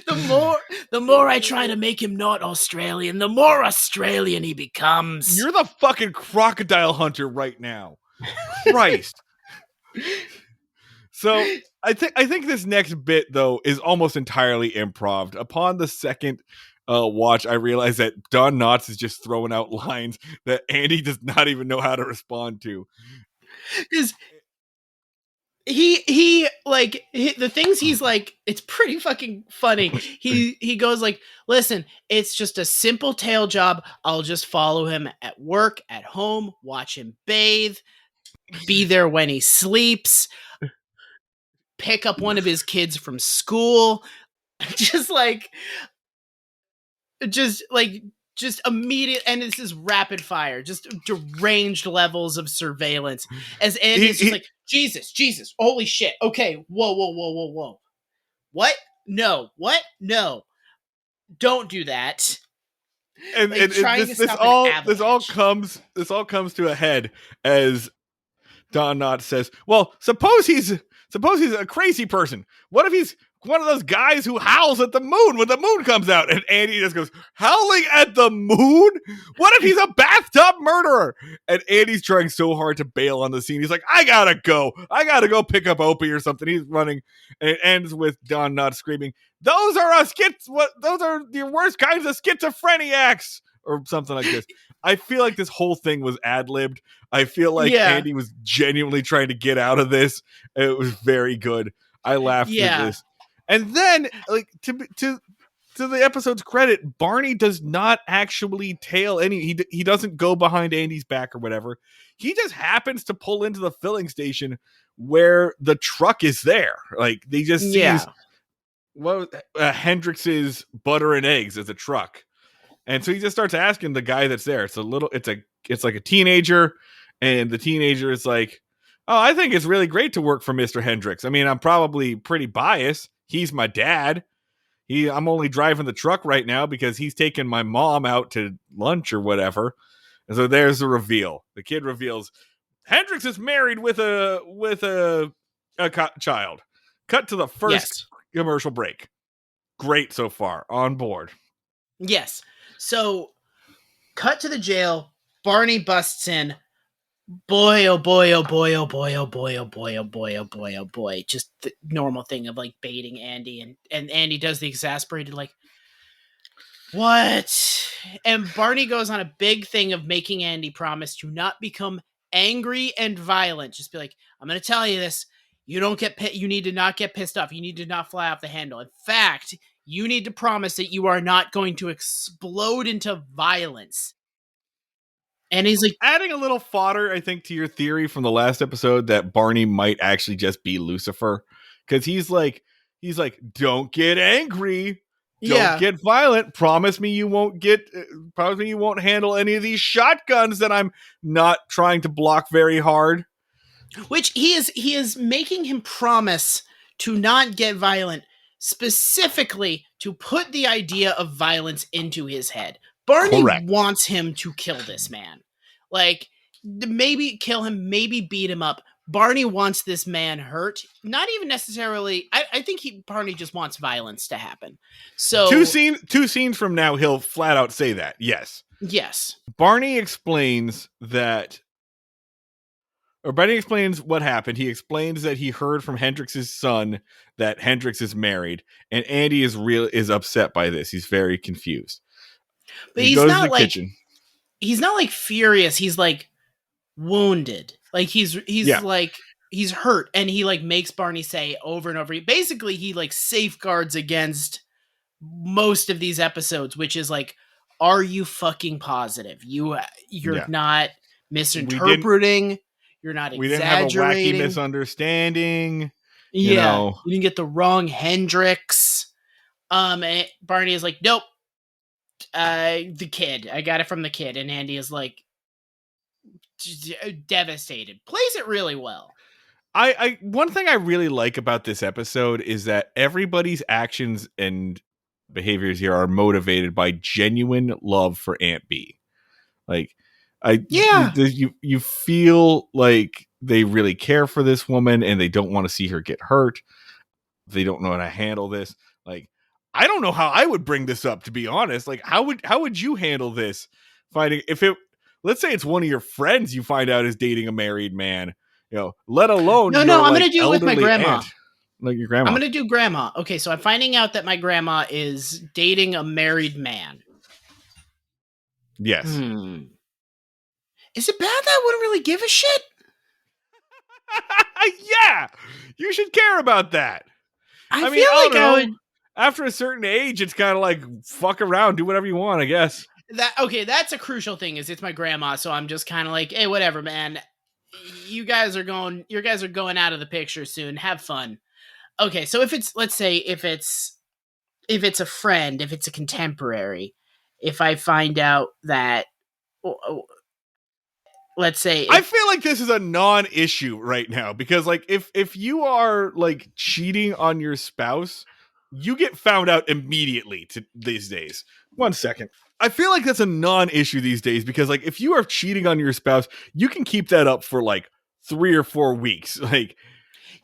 The more I try to make him not Australian, the more Australian he becomes. You're the fucking crocodile hunter right now. Christ. So I think this next bit, though, is almost entirely improv. Upon the second watch, I realized that Don Knotts is just throwing out lines that Andy does not even know how to respond to. Because the things he's like, it's pretty fucking funny. He goes like, listen, it's just a simple tail job. I'll just follow him at work, at home, watch him bathe, be there when he sleeps, pick up one of his kids from school. Just immediate, and this is rapid fire, just deranged levels of surveillance. As Andy's just like, Jesus, holy shit. Okay, whoa. What? No, what? No. Don't do that. And, like, this all comes to a head as Don Knotts says, well, suppose he's a crazy person. What if he's one of those guys who howls at the moon when the moon comes out? And Andy just goes, howling at the moon? What if he's a bathtub murderer? And Andy's trying so hard to bail on the scene. He's like, I gotta go pick up Opie or something. He's running, and it ends with Don Knotts screaming, those are your worst kinds of schizophreniacs, or something like this. I feel like this whole thing was ad-libbed. I feel like Yeah. Andy was genuinely trying to get out of this. It was very good. I laughed at Yeah. this. And then, like, to the episode's credit, Barney does not actually tail any. He doesn't go behind Andy's back or whatever. He just happens to pull into the filling station where the truck is there. Like, they just sees Yeah. Hendrix's butter and eggs as a truck, and so he just starts asking the guy that's there. It's like a teenager, and the teenager is like, "Oh, I think it's really great to work for Mr. Hendrix. I mean, I'm probably pretty biased. He's my dad. I'm only driving the truck right now because he's taking my mom out to lunch or whatever." And so there's the reveal. The kid reveals Hendrix is married with a child. Cut to the first Yes. commercial break. Great so far. On board. Yes. So, cut to the jail. Barney busts in. Boy, oh boy, oh boy, oh boy, oh boy, oh boy, oh boy, oh boy, oh boy. Just the normal thing of like baiting Andy, and Andy does the exasperated like, what? And Barney goes on a big thing of making Andy promise to not become angry and violent. Just be like, I'm going to tell you this. You don't get you need to not get pissed off. You need to not fly off the handle. In fact, you need to promise that you are not going to explode into violence. And he's like, Adding a little fodder, I think, to your theory from the last episode that Barney might actually just be Lucifer. Because he's like, don't get angry. Don't yeah. get violent. Promise me you won't handle any of these shotguns that I'm not trying to block very hard. Which he is making him promise to not get violent, specifically to put the idea of violence into his head. Barney Correct. wants him to kill this man. Like, maybe kill him, maybe beat him up. Barney wants this man hurt. Not even necessarily. I think Barney just wants violence to happen. So Two scenes from now, he'll flat out say that. Yes. yes. Barney explains what happened. He explains that he heard from Hendrix's son that Hendrix is married, and Andy is upset by this. He's very confused. But He goes to the kitchen. He's not like furious. He's like wounded. Like he's like he's hurt, and he like makes Barney say over and over. Basically, he like safeguards against most of these episodes, which is like, are you fucking positive? You're not misinterpreting. You're not exaggerating. We didn't have a wacky misunderstanding. Yeah, you didn't get the wrong Hendrix. And Barney is like, nope. The kid. I got it from the kid, and Andy is like devastated. Plays it really well. I one thing I really like about this episode is that everybody's actions and behaviors here are motivated by genuine love for Aunt B. Like, you feel like they really care for this woman and they don't want to see her get hurt. They don't know how to handle this. Like, I don't know how I would bring this up, to be honest. Like, how would you handle this? Let's say it's one of your friends you find out is dating a married man, let alone no, I'm gonna do it with my grandma. Like your grandma. I'm gonna do grandma. Okay, so I'm finding out that my grandma is dating a married man. Yes. Is it bad that I wouldn't really give a shit? Yeah, you should care about that. I feel like I would. After a certain age, it's kind of like fuck around, do whatever you want, I guess. That's a crucial thing. Is it's my grandma, so I'm just kind of like, hey, whatever, man. You guys are going out of the picture soon. Have fun. Okay, so let's say if it's a friend, if it's a contemporary, if I find out that, let's say, I feel like this is a non-issue right now because, like, if you are like cheating on your spouse, you get found out immediately these days. 1 second. I feel like that's a non-issue these days because, like, if you are cheating on your spouse, you can keep that up for like 3 or 4 weeks. Like,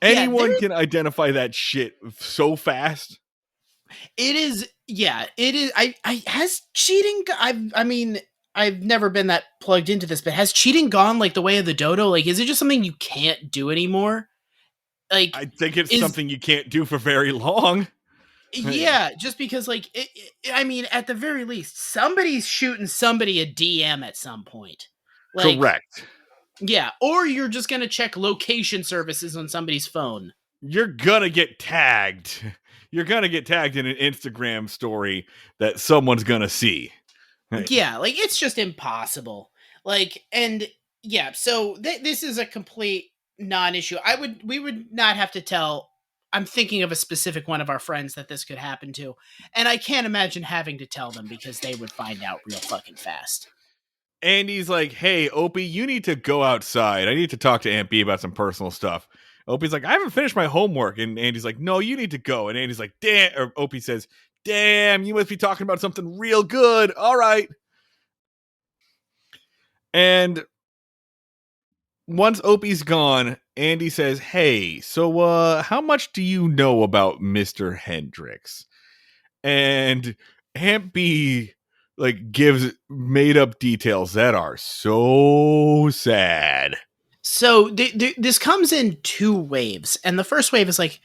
anyone can identify that shit so fast. It is. Yeah, it is. Has cheating. I've never been that plugged into this, but has cheating gone like the way of the dodo? Like, is it just something you can't do anymore? Like, I think it's something you can't do for very long. Yeah, just because like I mean, at the very least, somebody's shooting somebody a DM at some point. Like, Correct. yeah, or you're just gonna check location services on somebody's phone. You're gonna get tagged. You're gonna get tagged in an Instagram story that someone's gonna see. Right. Yeah, like it's just impossible. Like, and yeah, so this is a complete non-issue. We would not have to tell. I'm thinking of a specific one of our friends that this could happen to, and I can't imagine having to tell them because they would find out real fucking fast. Andy's like, "Hey, Opie, you need to go outside. I need to talk to Aunt B about some personal stuff." Opie's like, "I haven't finished my homework," and Andy's like, "No, you need to go." And Andy's like, "Damn," or Opie says, "Damn, you must be talking about something real good. All right." And once Opie's gone, Andy says, "Hey, so how much do you know about Mr. Hendricks?" And Aunt B like gives made up details that are so sad. So this comes in two waves, and the first wave is like,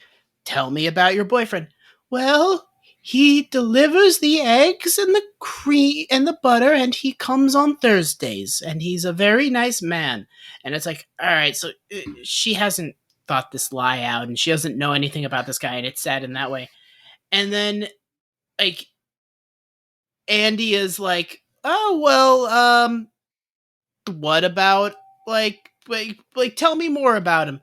"Tell me about your boyfriend." Well, he delivers the eggs and the cream and the butter, and he comes on Thursdays, and he's a very nice man. And it's like, all right, so she hasn't thought this lie out, and she doesn't know anything about this guy, and it's sad in that way. And then like Andy is like, "Oh well, what about like tell me more about him."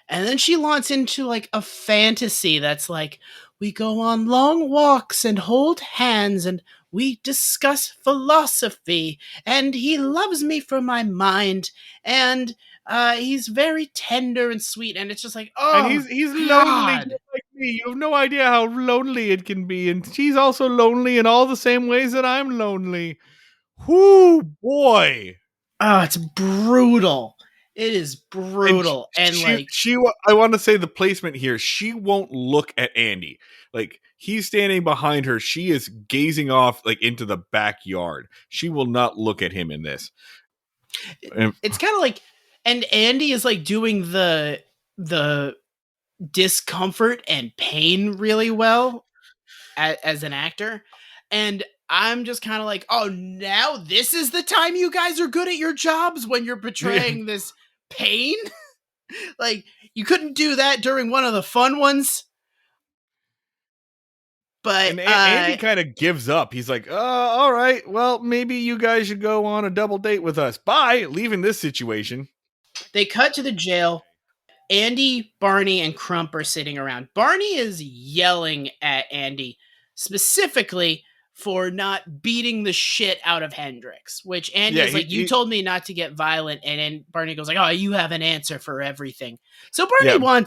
And then she launches into like a fantasy that's like, we go on long walks and hold hands and we discuss philosophy and he loves me for my mind and he's very tender and sweet, and it's just like, And oh he's lonely god. just like me. You have no idea how lonely it can be. And she's also lonely in all the same ways that I'm lonely. Whoo boy. Oh, it's brutal. It is And brutal. And like, I want to say the placement here. She won't look at Andy. Like he's standing behind her. She is gazing off like into the backyard. She will not look at him in this. And, it's kind of like, and Andy is like doing the discomfort and pain really well as an actor. And I'm just kind of like, oh, now this is the time you guys are good at your jobs, when you're portraying this pain. Like, you couldn't do that during one of the fun ones. But and Andy kind of gives up. He's like, all right, well, maybe you guys should go on a double date with us. Bye, leaving this situation." they cut to the jail. Andy, Barney, and Crump are sitting around. Barney is yelling at Andy specifically for not beating the shit out of Hendrix, which Andy Yeah, is like, you told me not to get violent. And then Barney goes like, oh, you have an answer for everything. So Barney yeah,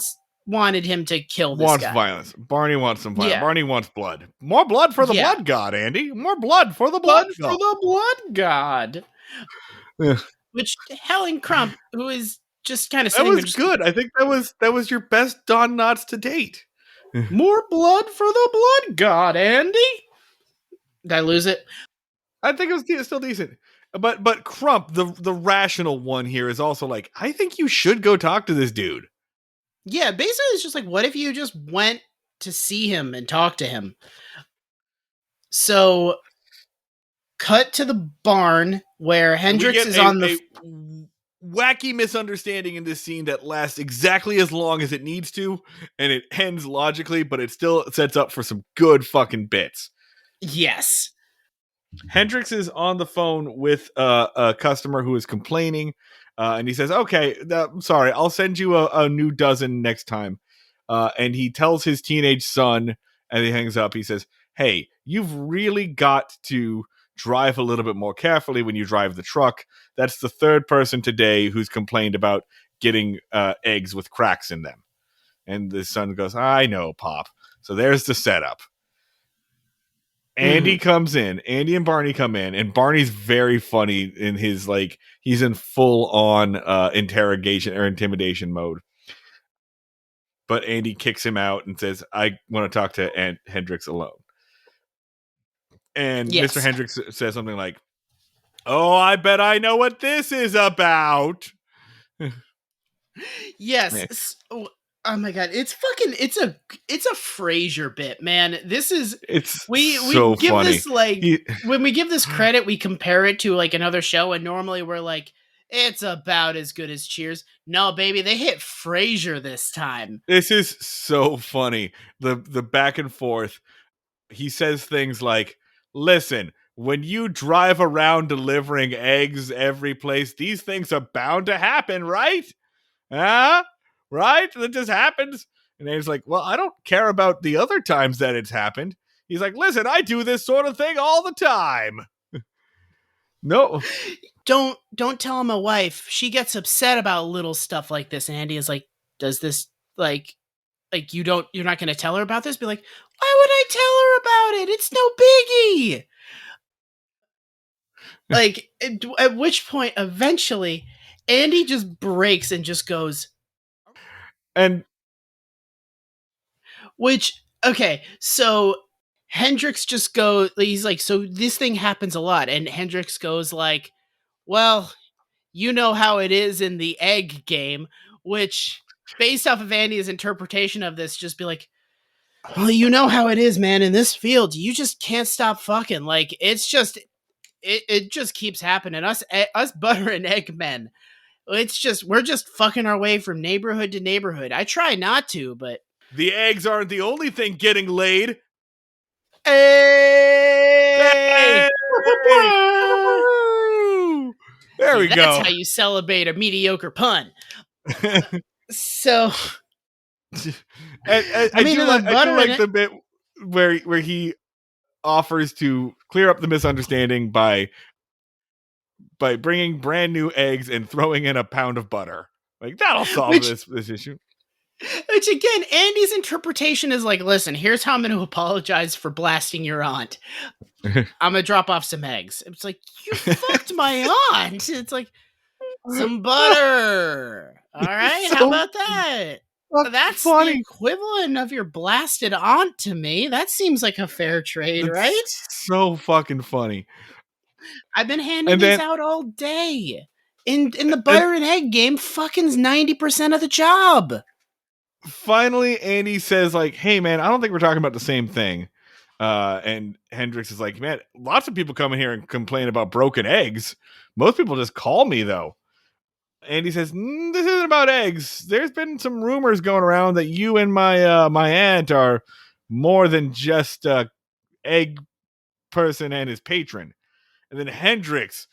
wanted him to kill this wants guy. violence. Barney wants some violence. Yeah. Barney wants blood. More blood for the Yeah. blood god, Andy. More blood for the blood Blood for god. the blood god. Yeah. Which Helen Crump, who is just kind of That sitting there, was just good. I think that was your best Don Knotts to date. more blood for the blood god, Andy. Did I lose it? I think it was still decent. But Crump, the rational one here, is also like, I think you should go talk to this dude. Yeah, basically it's just like, what if you just went to see him and talk to him? So, cut to the barn where Hendrix is on the. Wacky misunderstanding in this scene that lasts exactly as long as it needs to, and it ends logically, but it still sets up for some good fucking bits. Yes. Hendrix is on the phone with a customer who is complaining, and he says, "Okay, I'm sorry, I'll send you a new dozen next time." And he tells his teenage son, and he hangs up. He says, "Hey, you've really got to drive a little bit more carefully when you drive the truck. That's the third person today who's complained about getting eggs with cracks in them." And the son goes, "I know, Pop." So there's the setup. Andy comes in. Andy and Barney come in, and Barney's very funny in his like he's in full on interrogation or intimidation mode. But Andy kicks him out and says, "I want to talk to Aunt Hendrix alone." And Yes. Mr. Hendrix says something like, "Oh, I bet I know what this is about." Yes. Oh my god, it's a Frasier bit, man. This is It's we so give funny. this like He when we give this credit, we compare it to like another show, and normally we're like, it's about as good as Cheers. No, baby, they hit Frasier this time. This is so funny. The back and forth. He says things like, "Listen, when you drive around delivering eggs every place, these things are bound to happen, right? Huh? Right? That just happens." And he's like, "Well, I don't care about the other times that it's happened." He's like, "Listen, I do this sort of thing all the time." No, Don't tell my wife. She gets upset about little stuff like this. And Andy is like, does this like you're not gonna tell her about this? Be like, why would I tell her about it? It's no biggie. Like at which point eventually Andy just breaks and just goes, and which okay, so Hendrix just goes, he's like, so this thing happens a lot, and Hendrix goes like, well, you know how it is in the egg game, which based off of Andy's interpretation of this, just be like, well, you know how it is, man, in this field, you just can't stop fucking. Like it's just it just keeps happening. Us butter and egg men. It's just we're just fucking our way from neighborhood to neighborhood. I try not to, but the eggs aren't the only thing getting laid. hey, Hey! There see we that's go. how you celebrate a mediocre pun. So I I mean, do in the like butter in it, the bit where he offers to clear up the misunderstanding by bringing brand new eggs and throwing in a pound of butter. Like that'll solve which this issue. which again, Andy's interpretation is like, listen, here's how I'm going to apologize for blasting your aunt. I'm gonna drop off some eggs. It's like you fucked my aunt. It's like some butter. All It's right, how so about that? fucking That's the funny. equivalent of your blasted aunt to me. That seems like a fair trade, That's right? so fucking funny. I've been handing And these then out all day. In the and butter and egg game, fucking's 90% of the job. finally Andy says like, "Hey man, I don't think we're talking about the same thing." And Hendrix is like, "Man, lots of people come in here and complain about broken eggs. Most people just call me though." Andy says, "This isn't about eggs. There's been some rumors going around that you and my aunt are more than just a egg person and his patron." And then Hendrix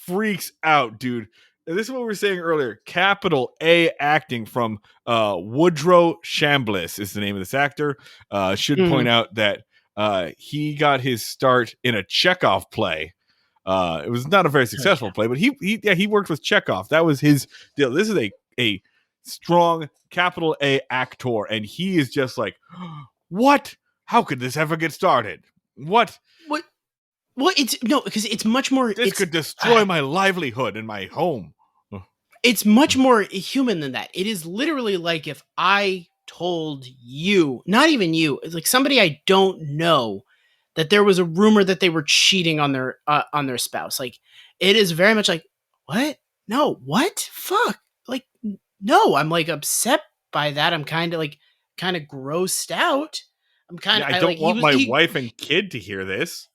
freaks out, dude. And this is what we were saying earlier. Capital A acting from Woodrow Chambliss is the name of this actor. Should point Mm. out that he got his start in a Chekhov play. It was not a very Oh yeah. successful play, but he worked with Chekhov. That was his deal. This is a strong capital A actor, and he is just like, what? How could this ever get started? What? What? Well, it's no, because it's much more. This could destroy my livelihood and my home. It's much more human than that. It is literally like if I told you, not even you, it's like somebody I don't know, that there was a rumor that they were cheating on their spouse. Like it is very much like, what? No, what? Fuck. Like no, I'm like upset by that. I'm kind of grossed out. I'm kind Yeah, of I I don't like want my wife and kid to hear this.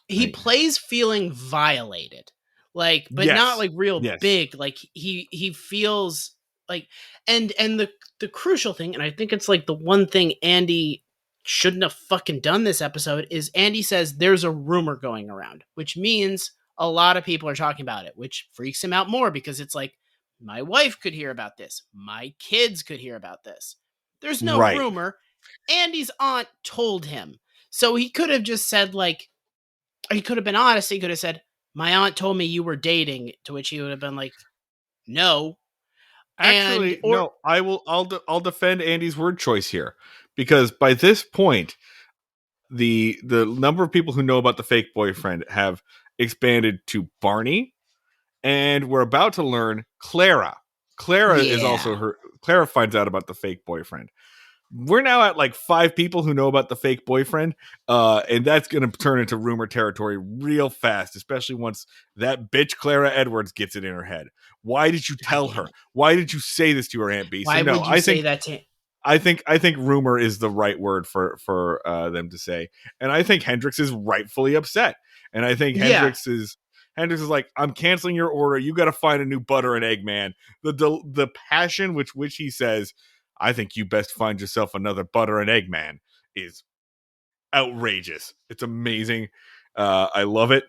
he Like, plays feeling violated, like, but not yes, like real yes, big. Like he feels like, and the crucial thing, and I think it's like the one thing Andy shouldn't have fucking done this episode, is Andy says there's a rumor going around, which means a lot of people are talking about it, which freaks him out more because it's like my wife could hear about this, my kids could hear about this. There's no right. rumor. Andy's aunt told him, so he could have just said like, he could have been honest. He could have said, "My aunt told me you were dating," to which he would have been like, "No," and Actually, or no. I'll defend Andy's word choice here because by this point, the number of people who know about the fake boyfriend have expanded to Barney, and we're about to learn Clara. Clara is also yeah. her. Clara finds out about the fake boyfriend. We're now at like 5 people who know about the fake boyfriend, and that's going to turn into rumor territory real fast, especially once that bitch Clara Edwards gets it in her head. Why did you God tell damn her? it! Why did you say this to her, Aunt Beast? Why And no, would you I say think that to? I think rumor is the right word for them to say, and I think Hendrix is rightfully upset, and I think Yeah. Hendrix is like, I'm canceling your order. You got to find a new butter and egg man. The passion with which he says, I think you best find yourself another butter and egg man is outrageous. It's amazing. I love it.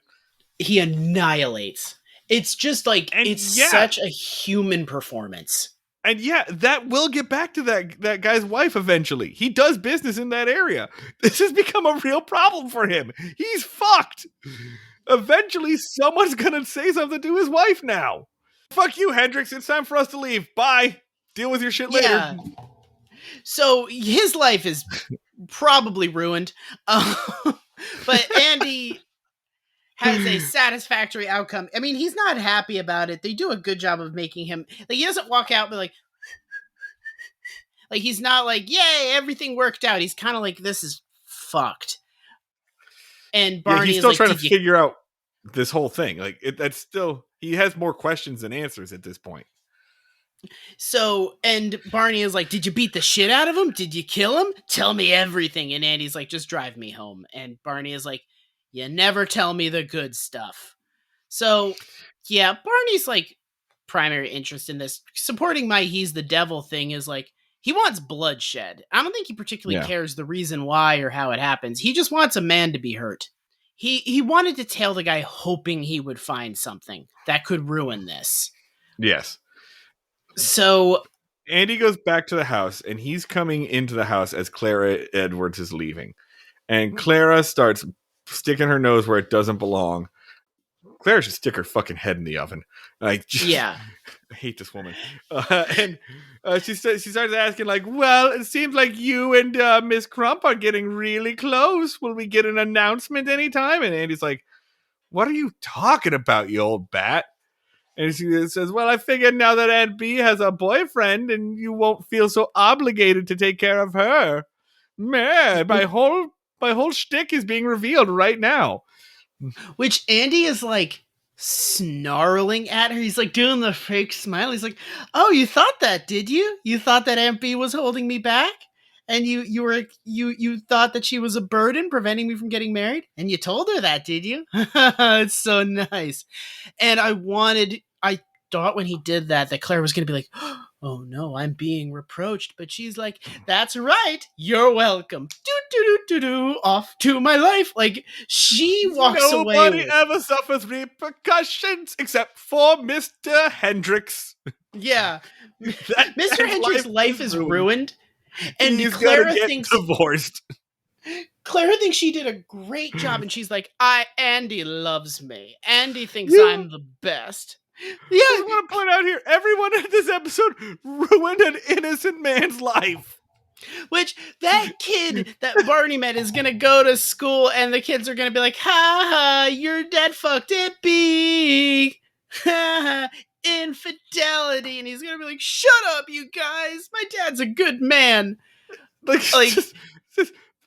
He annihilates. It's just like, And it's yeah, such a human performance. and yeah, that will get back to that guy's wife eventually. He does business in that area. This has become a real problem for him. He's fucked. Eventually, someone's gonna say something to his wife now. Fuck you, Hendrix. It's time for us to leave. Bye. Deal with your shit later. Yeah. So his life is probably ruined. But Andy has a satisfactory outcome. I mean, he's not happy about it. They do a good job of making him like, he doesn't walk out but like he's not like, yay, everything worked out. He's kind of like, this is fucked. And Yeah, Barney he's is still like, trying to did you? figure out this whole thing. Like that's still he has more questions than answers at this point. So, and Barney is like, did you beat the shit out of him? Did you kill him? Tell me everything. And Andy's like, just drive me home. And Barney is like, you never tell me the good stuff. So, yeah, Barney's like primary interest in this supporting my he's the devil thing is like, he wants bloodshed. I don't think he particularly Yeah. cares the reason why or how it happens. He just wants a man to be hurt. He wanted to tail the guy hoping he would find something that could ruin this. Yes. So, Andy goes back to the house and he's coming into the house as Clara Edwards is leaving. And Clara starts sticking her nose where it doesn't belong. Clara should stick her fucking head in the oven. Like, just, yeah. I hate this woman. And she starts asking, like, well, it seems like you and Miss Crump are getting really close. Will we get an announcement anytime? And Andy's like, what are you talking about, you old bat? And she says, well, I figured now that Aunt B has a boyfriend and you won't feel so obligated to take care of her. Man, my whole shtick is being revealed right now. Which Andy is like snarling at her. He's like doing the fake smile. He's like, "Oh, you thought that, did you? You thought that Aunt B was holding me back, and you thought that she was a burden preventing me from getting married, and you told her that, did you? It's so nice." And I thought when he did that Claire was going to be like, oh no, I'm being reproached. But she's like, that's right. You're welcome. Do, do, do, do, do. Off to my life. Like, she walks away Nobody with, ever suffers repercussions except for Mr. Hendrix. yeah. That Mr. man's Hendrick's life is ruined. And He's Clara gonna get thinks divorced. she did a great job, and she's like, Andy loves me. Andy thinks Yeah. I'm the best. Yeah, I just want to point out here, everyone in this episode ruined an innocent man's life. Which that kid that Barney met is gonna go to school, and the kids are gonna be like, "Ha ha, your dad fucked it big, ha ha, infidelity," and he's gonna be like, "Shut up, you guys! My dad's a good man." Like, Like,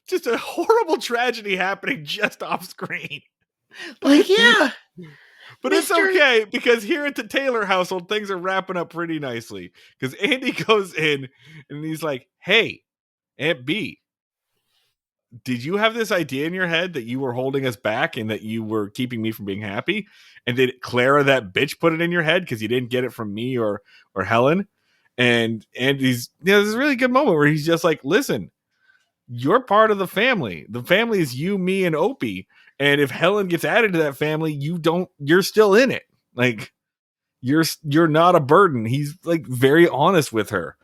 just a horrible tragedy happening just off screen. yeah, But it's okay because here at the Taylor household, things are wrapping up pretty nicely. Because Andy goes in and he's like, hey, Aunt B, did you have this idea in your head that you were holding us back and that you were keeping me from being happy? And did Clara, that bitch, put it in your head because you didn't get it from me or Helen? And Andy's, there's a really good moment where he's just like, listen, you're part of the family. The family is you, me, and Opie. And if Helen gets added to that family, you're still in it. Like you're not a burden. He's like very honest with her.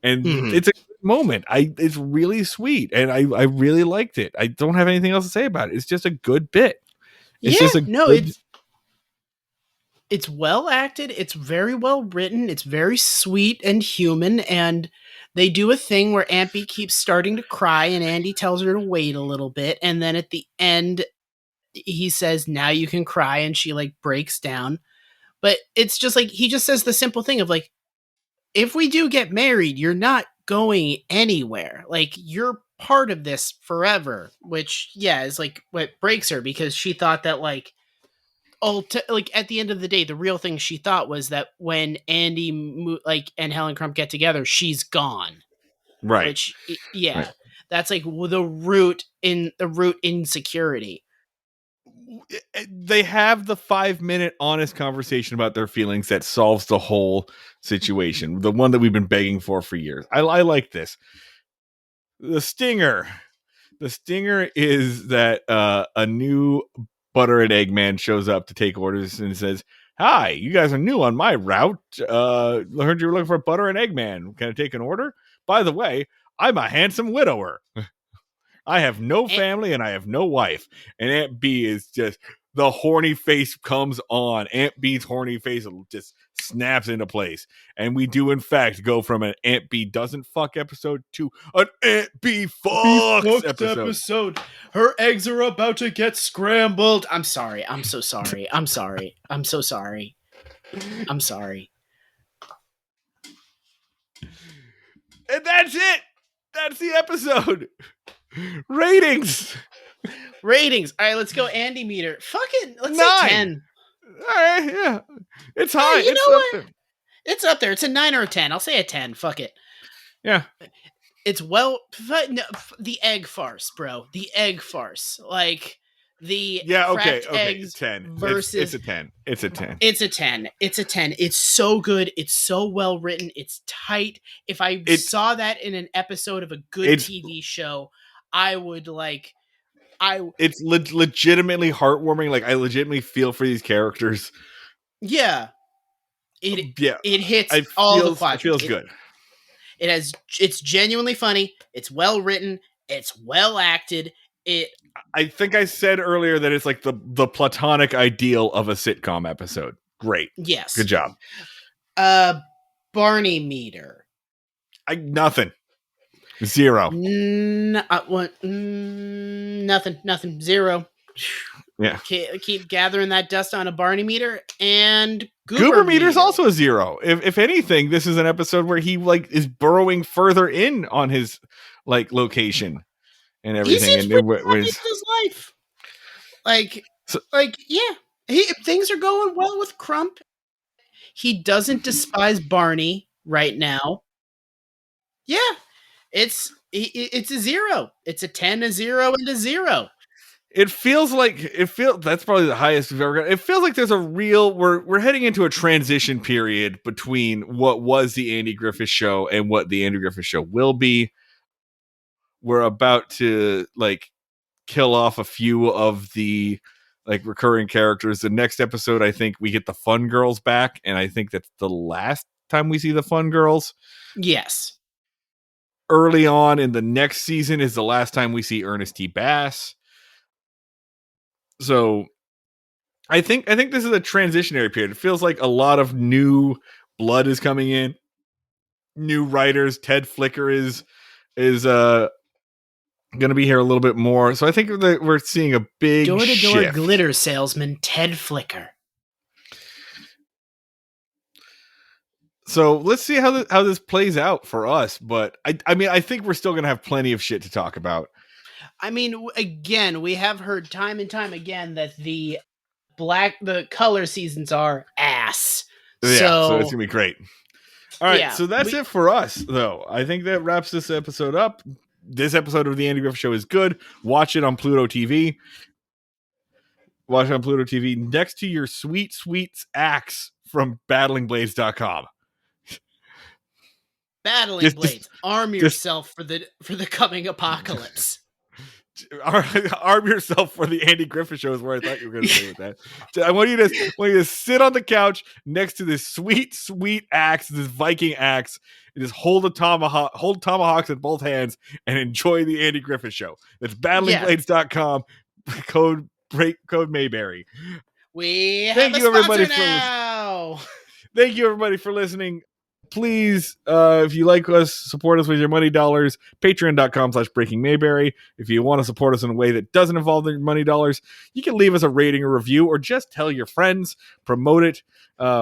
And it's a good moment. It's really sweet. And I really liked it. I don't have anything else to say about it. It's just a good bit. It's well acted, it's very well written, it's very sweet and human, and they do a thing where Aunt B keeps starting to cry and Andy tells her to wait a little bit, and then at the end he says, now you can cry, and she like breaks down. But it's just like, he just says the simple thing of like, if we do get married, you're not going anywhere. Like, you're part of this forever, which, yeah, is like what breaks her, because she thought that like, like at the end of the day, the real thing she thought was that when Andy and Helen Crump get together, she's gone. Right. which Right. yeah, that's like the root insecurity. They have the 5-minute honest conversation about their feelings that solves the whole situation. The one that we've been begging for years. I like this. The stinger. The stinger is that a new butter and egg man shows up to take orders and says, "Hi, you guys are new on my route. I heard you were looking for a butter and egg man. Can I take an order? By the way, I'm a handsome widower. I have no And, family and I have no wife." And Aunt B is just, the horny face comes on. Aunt B's horny face just snaps into place. And we do, in fact, go from an Aunt B doesn't fuck episode to an Aunt B fucks episode. Her eggs are about to get scrambled. I'm sorry. I'm so sorry. I'm sorry. I'm so sorry. I'm sorry. And that's it. That's the episode. Ratings. Ratings. All right, let's go Andy meter. Fucking let's 9. say 10. All right, yeah. It's high. You It's know up what? there. It's up there. It's a 9 or a 10. I'll say a 10. Fuck it. Yeah. It's the egg farce, bro. The egg farce. Like the Okay. cracked eggs 10. versus It's a 10. It's a 10. It's a 10. It's a 10. It's so good. It's so well written. It's tight. If I saw that in an episode of a good TV show, I would like It's legitimately heartwarming. Like, I legitimately feel for these characters. yeah. It hits all the quadrants. It feels good. It's genuinely funny. It's well written. It's well acted. I think I said earlier that it's like the platonic ideal of a sitcom episode. Great. Yes. Good job. Barney meter. Nothing. 0. Nothing. 0. Yeah. Keep gathering that dust on a Barney meter, and Goober meter is also a 0. If anything, this is an episode where he like is burrowing further in on his like location and everything. He seems happy with his life. Things are going well with Crump. He doesn't despise Barney right now. Yeah, it's a 0. It's a 10, a 0, and a 0. It feels that's probably the highest we've ever got. It feels like there's a real we're heading into a transition period between what was the Andy Griffith Show and what the Andy Griffith Show will be. We're about to like kill off a few of the like recurring characters. The next episode, I think we get the Fun Girls back, and I think that's the last time we see the Fun Girls. Yes. Early on in the next season is the last time we see Ernest T. Bass. So I think this is a transitionary period. It feels like a lot of new blood is coming in. New writers. Ted Flicker is going to be here a little bit more. So I think that we're seeing a big door-to-door glitter salesman Ted Flicker. So let's see how this plays out for us. But I mean, I think we're still going to have plenty of shit to talk about. I mean, again, we have heard time and time again that the color seasons are ass. Yeah, so it's going to be great. All right, so that's it for us, though. I think that wraps this episode up. This episode of The Andy Griffith Show is good. Watch it on Pluto TV. Watch it on Pluto TV next to your sweet, sweet axe from battlingblades.com. Battling Blades. Arm yourself for the coming apocalypse. Arm yourself for the Andy Griffith Show is where I thought you were going to say with that. So I want you to sit on the couch next to this sweet, sweet axe, this Viking axe, and just hold tomahawks in both hands and enjoy the Andy Griffith Show. That's battlingblades.com. Code Mayberry. Thank you everybody now. Thank you everybody for listening. Please, if you like us, support us with your money dollars. Patreon.com/Breaking Mayberry. If you want to support us in a way that doesn't involve your money dollars, you can leave us a rating or review, or just tell your friends. Promote it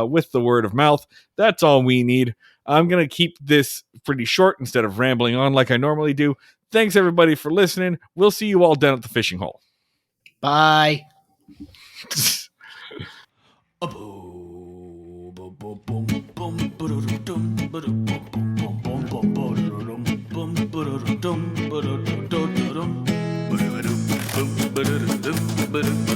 with the word of mouth. That's all we need. I'm going to keep this pretty short instead of rambling on like I normally do. Thanks everybody for listening. We'll see you all down at the fishing hole. Bye. Ba-da-dum, ba-da-dum, ba-da-dum, ba-da-dum, ba-da-dum, ba-da-dum, ba-da-dum, ba-da-dum.